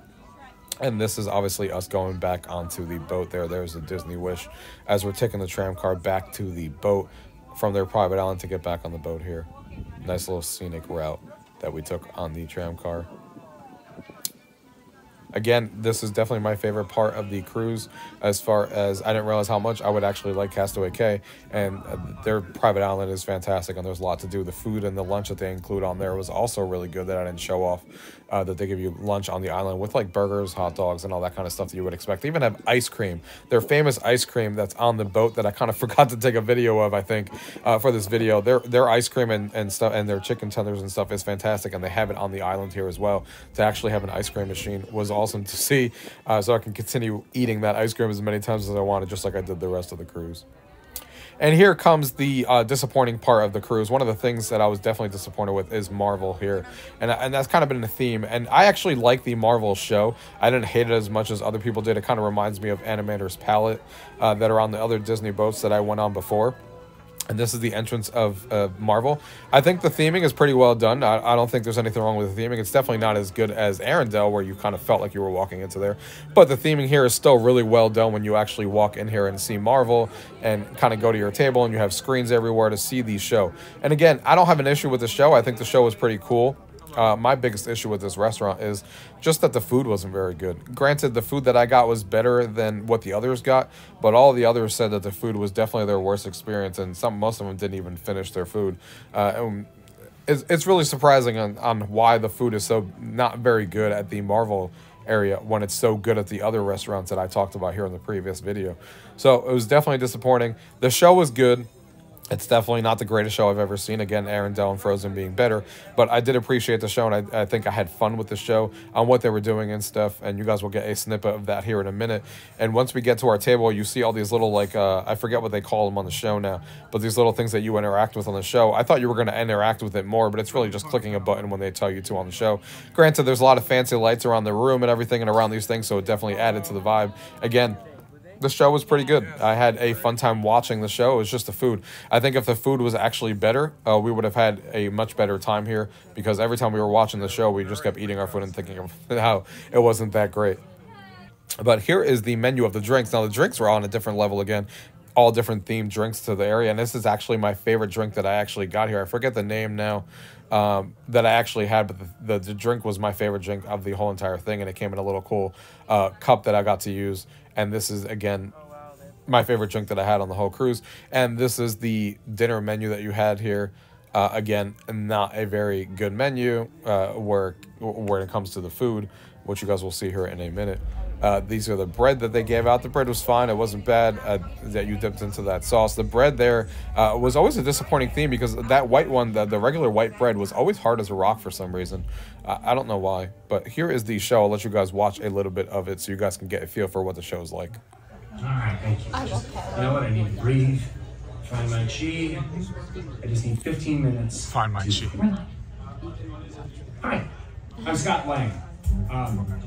Speaker 1: And this is obviously us going back onto the boat there. There's a Disney Wish as we're taking the tram car back to the boat from their private island to get back on the boat here. Nice little scenic route that we took on the tram car. Again, this is definitely my favorite part of the cruise, as far as I didn't realize how much I would actually like Castaway Cay, and their private island is fantastic, and there's a lot to do. The food and the lunch that they include on there was also really good that I didn't show off, that they give you lunch on the island with like burgers, hot dogs, and all that kind of stuff that you would expect. They even have ice cream. Their famous ice cream that's on the boat that I kind of forgot to take a video of, I think, for this video. Their ice cream and stuff, and their chicken tenders and stuff is fantastic, and they have it on the island here as well. To actually have an ice cream machine was awesome to see, so I can continue eating that ice cream as many times as I wanted, just like I did the rest of the cruise. And here comes the disappointing part of the cruise. One of the things that I was definitely disappointed with is Marvel here. And that's kind of been the theme. And I actually like the Marvel show. I didn't hate it as much as other people did. It kind of reminds me of Animator's Palette that are on the other Disney boats that I went on before. And this is the entrance of Marvel. I think the theming is pretty well done. I don't think there's anything wrong with the theming. It's definitely not as good as Arendelle, where you kind of felt like you were walking into there. But the theming here is still really well done when you actually walk in here and see Marvel and kind of go to your table and you have screens everywhere to see the show. And again, I don't have an issue with the show. I think the show is pretty cool. My biggest issue with this restaurant is just that the food wasn't very good. Granted, the food that I got was better than what the others got, but all the others said that the food was definitely their worst experience, and most of them didn't even finish their food. It's really surprising on why the food is so not very good at the Marvel area when it's so good at the other restaurants that I talked about here in the previous video. So it was definitely disappointing. The show was good. It's definitely not the greatest show I've ever seen. Again, Arendelle and Frozen being better. But I did appreciate the show, and I think I had fun with the show on what they were doing and stuff. And you guys will get a snippet of that here in a minute. And once we get to our table, you see all these little, like, I forget what they call them on the show now, but these little things that you interact with on the show. I thought you were going to interact with it more, but it's really just clicking a button when they tell you to on the show. Granted, there's a lot of fancy lights around the room and everything and around these things, so it definitely added to the vibe. Again, the show was pretty good. I had a fun time watching the show. It was just the food. I think if the food was actually better, we would have had a much better time here, because every time we were watching the show, we just kept eating our food and thinking of how it wasn't that great. But here is the menu of the drinks. Now, the drinks were on a different level again. All different themed drinks to the area. And this is actually my favorite drink that I actually got here. I forget the name now that I actually had, but the drink was my favorite drink of the whole entire thing. And it came in a little cool cup that I got to use. And this is, again, my favorite drink that I had on the whole cruise. And this is the dinner menu that you had here. Again, not a very good menu where it comes to the food, which you guys will see here in a minute. These are the bread that they gave out. The bread was fine. It wasn't bad that you dipped into that sauce. The bread there was always a disappointing theme, because that white one, the regular white bread, was always hard as a rock for some reason. I don't know why. But here is the show. I'll let you guys watch a little bit of it so you guys can get a feel for what the show is like.
Speaker 10: All right, thank you. You know what? I need to breathe. Find my chi. I just need 15 minutes.
Speaker 11: Find my chi.
Speaker 10: Hi, I'm Scott Lang.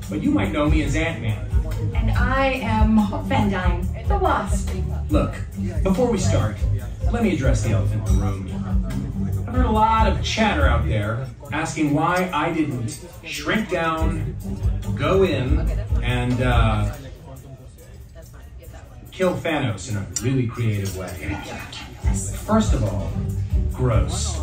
Speaker 10: But you might know me as Ant-Man.
Speaker 12: And I am Van Dyne, the Wasp.
Speaker 10: Look, before we start, let me address the elephant in the room. I've heard a lot of chatter out there asking why I didn't shrink down, go in, and kill Thanos in a really creative way. First of all, gross.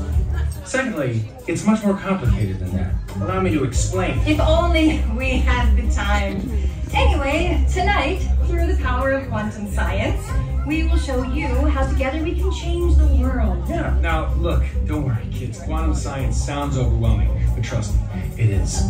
Speaker 10: Secondly, it's much more complicated than that. Allow me to explain.
Speaker 12: If only we had the time. Anyway, tonight, through the power of quantum science, we will show you how together we can change the world.
Speaker 10: Yeah, now look, don't worry kids, quantum science sounds overwhelming, but trust me, it is.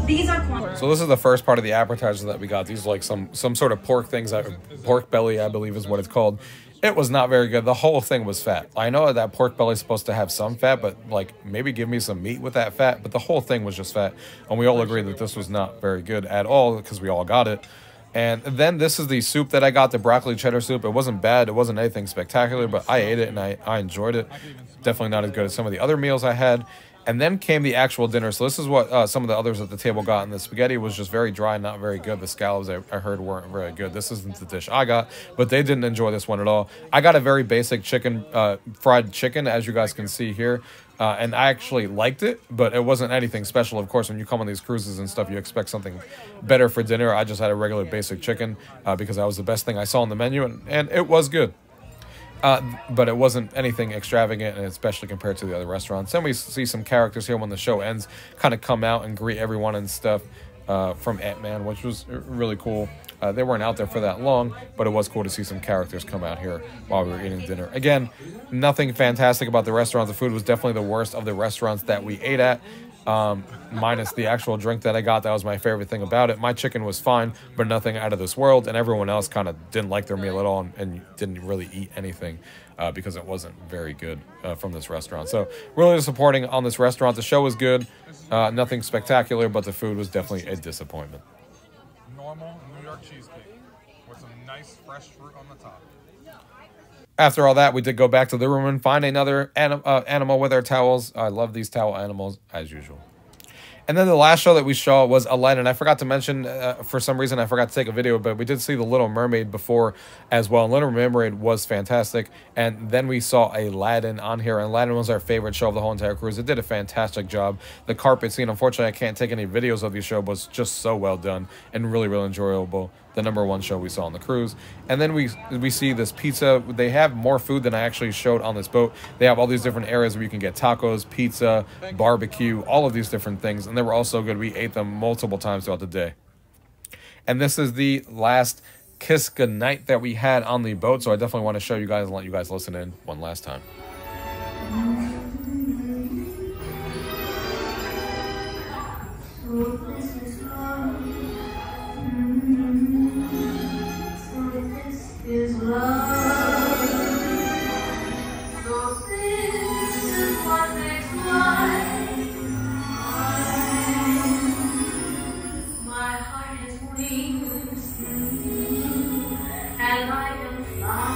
Speaker 12: These are quantum.
Speaker 1: So this is the first part of the appetizer that we got. These are like some sort of pork things, pork belly, I believe is what it's called. It was not very good. The whole thing was fat. I know that pork belly is supposed to have some fat, but like maybe give me some meat with that fat. But the whole thing was just fat. And we all agreed that this was not very good at all, because we all got it. And then this is the soup that I got, the broccoli cheddar soup. It wasn't bad. It wasn't anything spectacular, but I ate it and I enjoyed it. Definitely not as good as some of the other meals I had. And then came the actual dinner. So this is what some of the others at the table got. And the spaghetti was just very dry, not very good. The scallops I heard weren't very good. This isn't the dish I got, but they didn't enjoy this one at all. I got a very basic chicken, fried chicken, as you guys can see here. And I actually liked it, but it wasn't anything special. Of course, when you come on these cruises and stuff, you expect something better for dinner. I just had a regular basic chicken because that was the best thing I saw on the menu, and it was good. But it wasn't anything extravagant, and especially compared to the other restaurants. Then we see some characters here when the show ends kind of come out and greet everyone and stuff from Ant-Man, which was really cool. They weren't out there for that long, but it was cool to see some characters come out here while we were eating dinner. Again, nothing fantastic about the restaurant. The food was definitely the worst of the restaurants that we ate at. Minus the actual drink that I got. That was my favorite thing about it. My chicken was fine, but nothing out of this world, and everyone else kind of didn't like their meal at all and didn't really eat anything because it wasn't very good from this restaurant. So really disappointing on this restaurant. The show was good, nothing spectacular, but the food was definitely a disappointment.
Speaker 11: Normal New York cheesecake.
Speaker 4: with some nice fresh fruit on the top.
Speaker 1: After all that, we did go back to the room and find another animal with our towels. I love these towel animals, as usual. And then the last show that we saw was Aladdin. I forgot to mention, for some reason, I forgot to take a video, but we did see The Little Mermaid before as well. And Little Mermaid was fantastic. And then we saw Aladdin on here. And Aladdin was our favorite show of the whole entire cruise. It did a fantastic job. The carpet scene, unfortunately, I can't take any videos of the show, but was just so well done and really, really enjoyable. The #1 show we saw on the cruise. And then we see this pizza. They have more food than I actually showed on this boat. They have all these different areas where you can get tacos, pizza, barbecue, all of these different things. And they were all so good. We ate them multiple times throughout the day. And this is the last kiss goodnight that we had on the boat. So I definitely want to show you guys and let you guys listen in one last time.
Speaker 5: Is love. So this is what makes life mine. My heart has wings, and I can fly.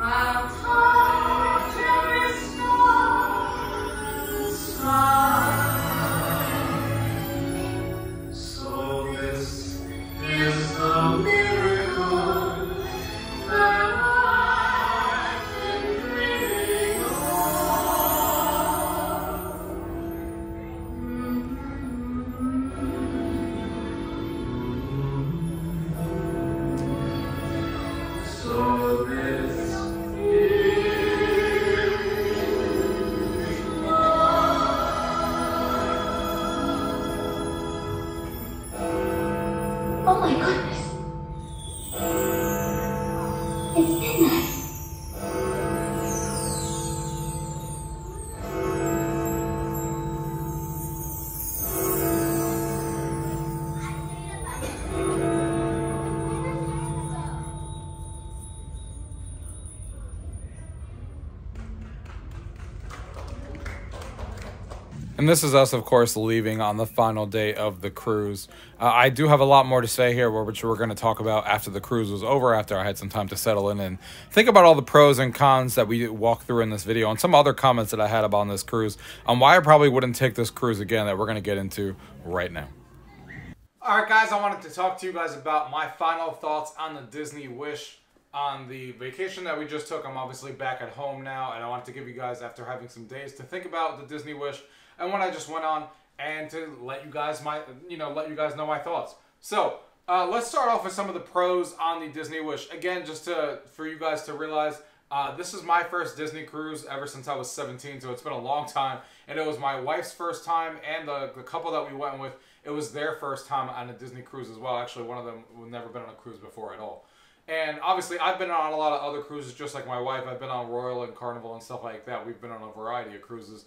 Speaker 5: I'll touch every star. So this is the miracle that I've been dreaming of. So this is love.
Speaker 11: Oh my goodness. It's midnight.
Speaker 4: And this is us, of course, leaving on the final day of the cruise. I do have a lot more to say here, which we're going to talk about after the cruise was over, after I had some time to settle in and think about all the pros and cons that we walked through in this video, and some other comments that I had about this cruise on why I probably wouldn't take this cruise again that we're going to get into right now. All right, guys, I wanted to talk to you guys about my final thoughts on the Disney Wish. On the vacation that we just took, I'm obviously back at home now, and I wanted to give you guys, after having some days to think about the Disney Wish and what I just went on, and to let you guys know my thoughts. So let's start off with some of the pros on the Disney Wish. Again, just for you guys to realize, this is my first Disney cruise ever since I was 17, so it's been a long time, and it was my wife's first time, and the couple that we went with, it was their first time on a Disney cruise as well. Actually, one of them had never been on a cruise before at all. And obviously, I've been on a lot of other cruises, just like my wife. I've been on Royal and Carnival and stuff like that. We've been on a variety of cruises.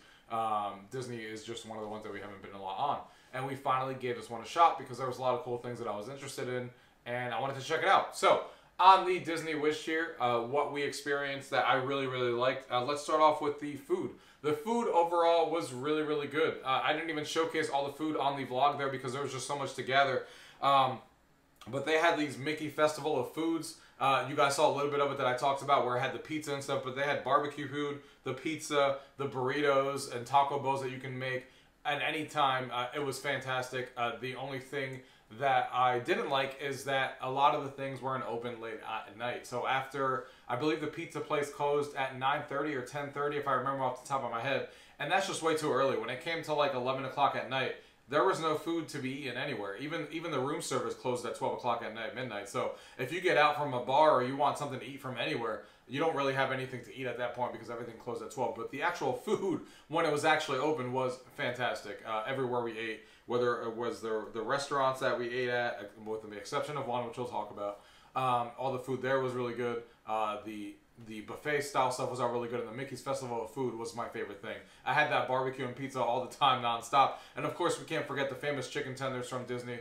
Speaker 4: Disney is just one of the ones that we haven't been a lot on. And we finally gave this one a shot because there was a lot of cool things that I was interested in, and I wanted to check it out. So, on the Disney Wish here, what we experienced that I really, really liked. Let's start off with the food. The food overall was really, really good. I didn't even showcase all the food on the vlog there because there was just so much to gather. But they had these Mickey Festival of Foods. You guys saw a little bit of it that I talked about where I had the pizza and stuff, but they had barbecue food, the pizza, the burritos, and taco bowls that you can make at any time. It was fantastic. The only thing that I didn't like is that a lot of the things weren't open late at night. So after, I believe the pizza place closed at 9:30 or 10:30 if I remember off the top of my head, and that's just way too early. When it came to like 11 o'clock at night, there was no food to be eaten anywhere. Even the room service closed at 12 o'clock at night, midnight. So if you get out from a bar or you want something to eat from anywhere, you don't really have anything to eat at that point because everything closed at 12. But the actual food, when it was actually open, was fantastic. Everywhere we ate, whether it was the restaurants that we ate at, with the exception of one, which we'll talk about, all the food there was really good. The buffet style stuff was all really good, and the Mickey's Festival of Food was my favorite thing. I had that barbecue and pizza all the time, nonstop. And of course, we can't forget the famous chicken tenders from Disney.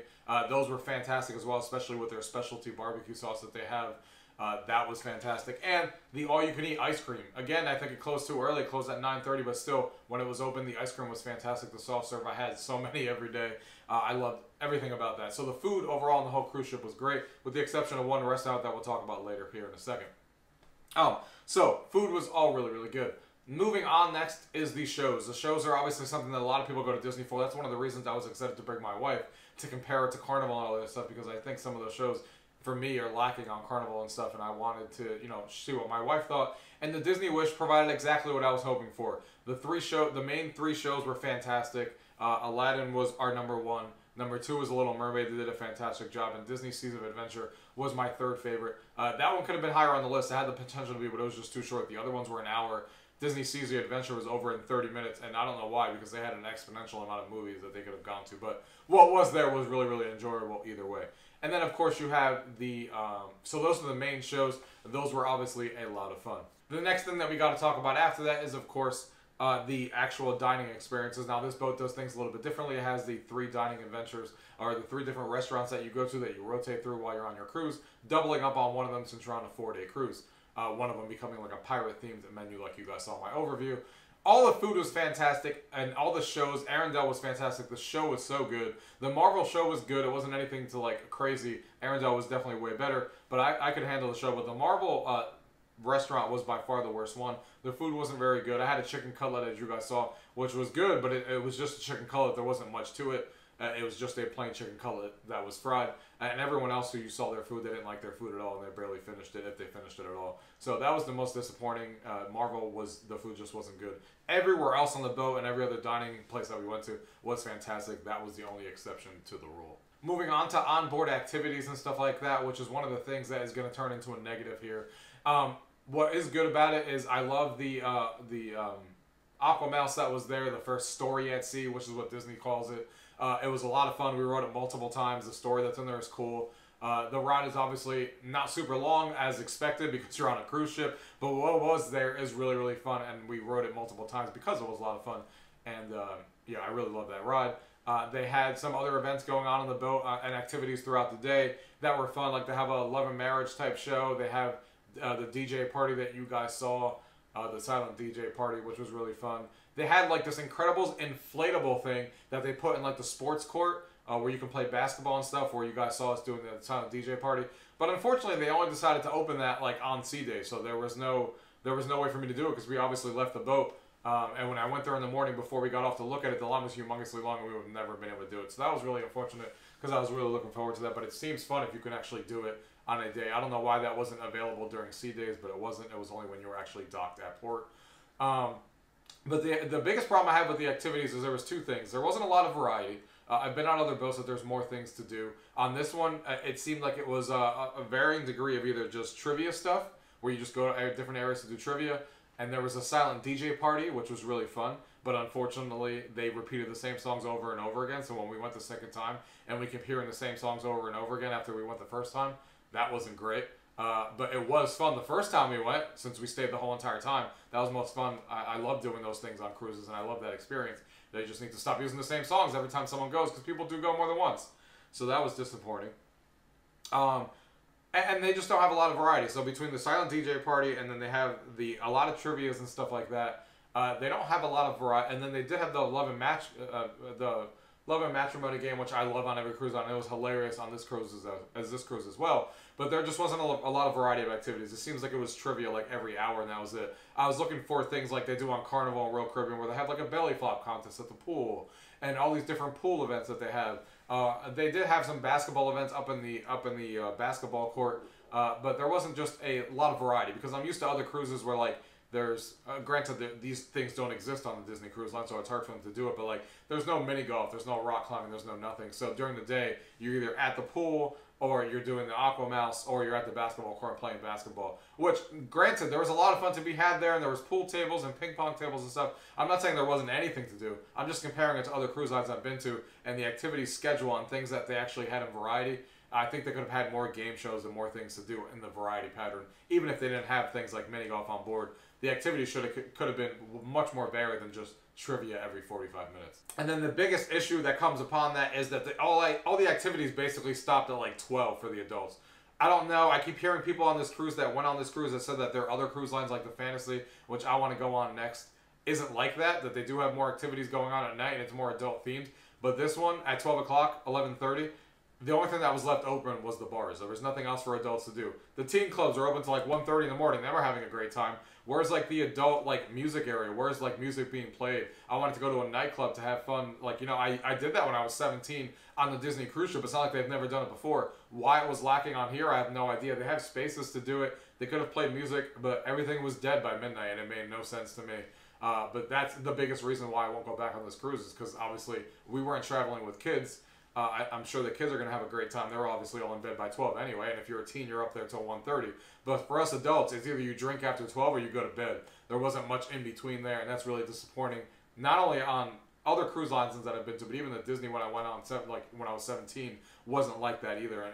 Speaker 4: Those were fantastic as well, especially with their specialty barbecue sauce that they have.
Speaker 1: That was fantastic. And the all-you-can-eat ice cream. Again, I think it closed too early. It closed at 9:30, but still, when it was open, the ice cream was fantastic. The soft serve, I had so many every day. I loved everything about that. So the food overall on the whole cruise ship was great, with the exception of one restaurant that we'll talk about later here in a second. So food was all really, really good. Moving on next is the shows. The shows are obviously something that a lot of people go to Disney for. That's one of the reasons I was excited to bring my wife to compare it to Carnival and all that stuff, because I think some of those shows for me are lacking on Carnival and stuff, and I wanted to, you know, see what my wife thought. And the Disney Wish provided exactly what I was hoping for. The main three shows were fantastic. Aladdin was our #1. Number 2 was The Little Mermaid. They did a fantastic job. And Disney Seas of Adventure was my 3rd favorite. That one could have been higher on the list. It had the potential to be, but it was just too short. The other ones were an hour. Disney Seas of Adventure was over in 30 minutes, and I don't know why, because they had an exponential amount of movies that they could have gone to. But what was there was really, really enjoyable either way. And then, of course, you have the... so those are the main shows. Those were obviously a lot of fun. The next thing that we got to talk about after that is, of course, the actual dining experiences. Now, this boat does things a little bit differently. It has the 3 dining adventures, or the 3 different restaurants that you go to that you rotate through while you're on your cruise, doubling up on one of them since you're on a 4-day cruise. One of them becoming like a pirate-themed menu like you guys saw in my overview. All the food was fantastic, and all the shows, Arendelle was fantastic. The show was so good. The Marvel show was good. It wasn't anything to like crazy. Arendelle was definitely way better, but I could handle the show. But the Marvel restaurant was by far the worst one. The food wasn't very good. I had a chicken cutlet, as you guys saw, which was good, but it was just a chicken cutlet. There wasn't much to it. It was just a plain chicken cutlet that was fried. And everyone else who you saw their food, they didn't like their food at all, and they barely finished it, if they finished it at all. So that was the most disappointing. Marvel the food just wasn't good. Everywhere else on the boat and every other dining place that we went to was fantastic. That was the only exception to the rule. Moving on to onboard activities and stuff like that, which is one of the things that is going to turn into a negative here. What is good about it is I love the Aquamouse that was there, the first story at sea, which is what Disney calls it. It was a lot of fun. We rode it multiple times. The story that's in there is cool. The ride is obviously not super long as expected because you're on a cruise ship, but what was there is really, really fun, and we rode it multiple times because it was a lot of fun. And yeah, I really love that ride. They had some other events going on the boat and activities throughout the day that were fun, like they have a love and marriage type show. They have the DJ party that you guys saw, the silent DJ party, which was really fun. They had like this Incredibles inflatable thing that they put in like the sports court where you can play basketball and stuff, where you guys saw us doing the silent DJ party. But unfortunately, they only decided to open that like on sea day, so there was no way for me to do it because we obviously left the boat. And when I went there in the morning before we got off to look at it, the line was humongously long and we would have never been able to do it. So that was really unfortunate because I was really looking forward to that. But it seems fun if you can actually do it on a day. I don't know why that wasn't available during sea days, but it wasn't. It was only when you were actually docked at port. But the biggest problem I had with the activities is there was 2 things. There wasn't a lot of variety. I've been on other boats that there's more things to do. On this one, it seemed like it was a varying degree of either just trivia stuff, where you just go to different areas to do trivia, and there was a silent DJ party, which was really fun, but unfortunately, they repeated the same songs over and over again, so when we went the second time, and we kept hearing the same songs over and over again after we went the first time, that wasn't great. But it was fun the first time we went, since we stayed the whole entire time. That was most fun. I love doing those things on cruises, and I love that experience. They just need to stop using the same songs every time someone goes, because people do go more than once. So that was disappointing. And they just don't have a lot of variety. So between the silent DJ party and then they have a lot of trivias and stuff like that, they don't have a lot of variety. And then they did have the Love and Matrimony game, which I love on every cruise on. It was hilarious on this cruise as well. But there just wasn't a lot of variety of activities. It seems like it was trivia like every hour, and that was it. I was looking for things like they do on Carnival and Royal Caribbean, where they have like a belly flop contest at the pool, and all these different pool events that they have. They did have some basketball events up in the basketball court, but there wasn't just a lot of variety, because I'm used to other cruises where like there's granted these things don't exist on the Disney Cruise Line, so it's hard for them to do it, but like there's no mini golf, there's no rock climbing, there's no nothing. So during the day you're either at the pool, or you're doing the Aquamouse, or you're at the basketball court playing basketball. Which, granted, there was a lot of fun to be had there, and there was pool tables and ping pong tables and stuff. I'm not saying there wasn't anything to do. I'm just comparing it to other cruise lines I've been to, and the activity schedule and things that they actually had in variety. I think they could have had more game shows and more things to do in the variety pattern, even if they didn't have things like mini golf on board. The activity could have been much more varied than just trivia every 45 minutes. And then the biggest issue that comes upon that is that all the activities basically stopped at like 12 for the adults. I don't know. I keep hearing people on this cruise that went on this cruise that said that there are other cruise lines like the Fantasy, which I want to go on next, isn't like that they do have more activities going on at night and it's more adult themed. But this one at 12 o'clock, 11:30, the only thing that was left open was the bars. There was nothing else for adults to do. The teen clubs are open till like 1:30 in the morning. They were having a great time. Whereas like the adult like music area, where's like music being played. I wanted to go to a nightclub to have fun. Like, you know, I did that when I was 17 on the Disney cruise ship. It's not like they've never done it before. Why it was lacking on here, I have no idea. They have spaces to do it. They could have played music, but everything was dead by midnight and it made no sense to me. But that's the biggest reason why I won't go back on this cruise is because obviously we weren't traveling with kids. I'm sure the kids are going to have a great time. They're obviously all in bed by 12 anyway, and if you're a teen, you're up there till 1:30. But for us adults, it's either you drink after 12 or you go to bed. There wasn't much in between there, and that's really disappointing. Not only on other cruise lines that I've been to, but even the Disney when I went on, like when I was 17, wasn't like that either. And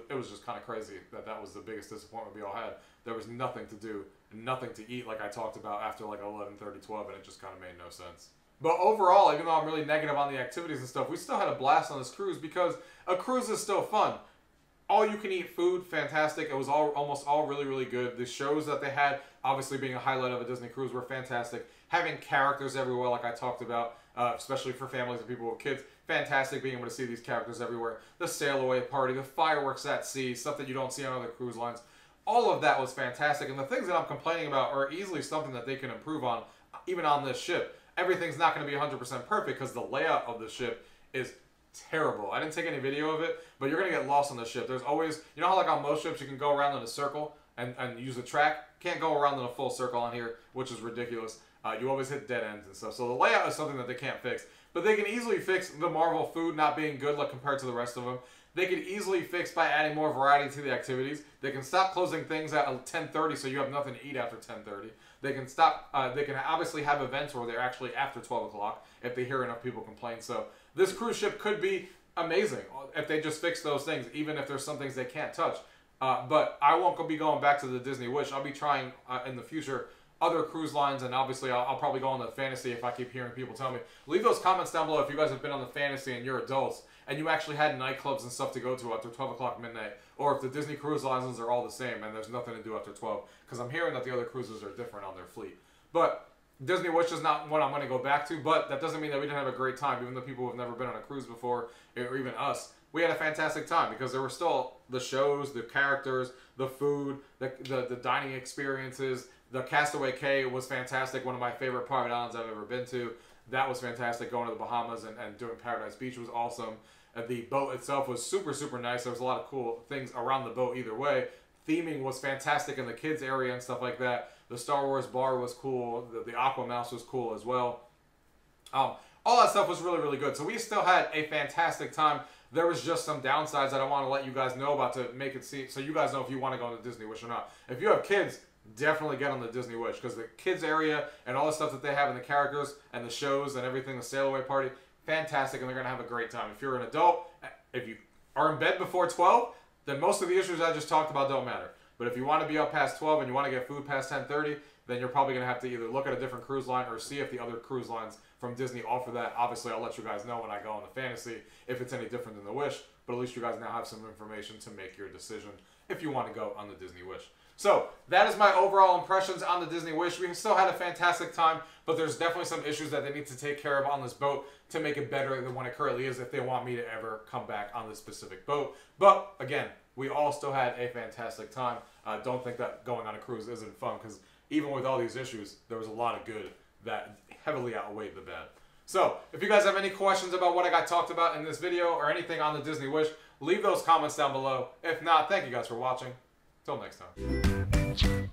Speaker 1: it was just kind of crazy that was the biggest disappointment we all had. There was nothing to do, nothing to eat, like I talked about after like 11:30, 12, and it just kind of made no sense. But overall, even though I'm really negative on the activities and stuff, we still had a blast on this cruise because a cruise is still fun. All you can eat food, fantastic. It was almost all really, really good. The shows that they had, obviously being a highlight of a Disney cruise, were fantastic. Having characters everywhere, like I talked about, especially for families and people with kids, fantastic being able to see these characters everywhere. The sail away party, the fireworks at sea, stuff that you don't see on other cruise lines. All of that was fantastic. And the things that I'm complaining about are easily something that they can improve on, even on this ship. Everything's not going to be 100% perfect because the layout of the ship is terrible. I didn't take any video of it, but you're going to get lost on the ship. There's always, you know how like on most ships you can go around in a circle and use a track? Can't go around in a full circle on here, which is ridiculous. You always hit dead ends and stuff. So the layout is something that they can't fix. But they can easily fix the Marvel food not being good like compared to the rest of them. They could easily fix by adding more variety to the activities. They can stop closing things at 10:30 so you have nothing to eat after 10:30. They can stop. They can obviously have events where they're actually after 12 o'clock if they hear enough people complain. So this cruise ship could be amazing if they just fix those things, even if there's some things they can't touch. But I won't be going back to the Disney Wish. I'll be trying in the future other cruise lines, and obviously I'll probably go on the Fantasy if I keep hearing people tell me. Leave those comments down below if you guys have been on the Fantasy and you're adults and you actually had nightclubs and stuff to go to after 12 o'clock midnight, or if the Disney cruise lines are all the same and there's nothing to do after 12, because I'm hearing that the other cruises are different on their fleet. But Disney Wish is not what I'm going to go back to, but that doesn't mean that we didn't have a great time, even though people who have never been on a cruise before, or even us. We had a fantastic time because there were still the shows, the characters, the food, the dining experiences. The Castaway Cay was fantastic, one of my favorite private islands I've ever been to. That was fantastic. Going to the Bahamas and doing Paradise Beach was awesome. The boat itself was super, super nice. There was a lot of cool things around the boat either way. Theming was fantastic in the kids area and stuff like that. The Star Wars bar was cool. The Aqua Mouse was cool as well. All that stuff was really, really good. So we still had a fantastic time. There was just some downsides that I want to let you guys know about to make it see, so you guys know if you want to go on the Disney Wish or not. If you have kids, definitely get on the Disney Wish because the kids area and all the stuff that they have in the characters and the shows and everything, the sail away party, fantastic, and they're going to have a great time. If you're an adult, if you are in bed before 12, then most of the issues I just talked about don't matter. But if you want to be up past 12 and you want to get food past 10:30, then you're probably going to have to either look at a different cruise line or see if the other cruise lines from Disney offer that. Obviously, I'll let you guys know when I go on the Fantasy if it's any different than the Wish, but at least you guys now have some information to make your decision if you want to go on the Disney Wish. So, that is my overall impressions on the Disney Wish. We still had a fantastic time, but there's definitely some issues that they need to take care of on this boat to make it better than what it currently is if they want me to ever come back on this specific boat. But, again, we all still had a fantastic time. Don't think that going on a cruise isn't fun, because even with all these issues, there was a lot of good that heavily outweighed the bad. So, if you guys have any questions about what I got talked about in this video or anything on the Disney Wish, leave those comments down below. If not, thank you guys for watching. Till next time.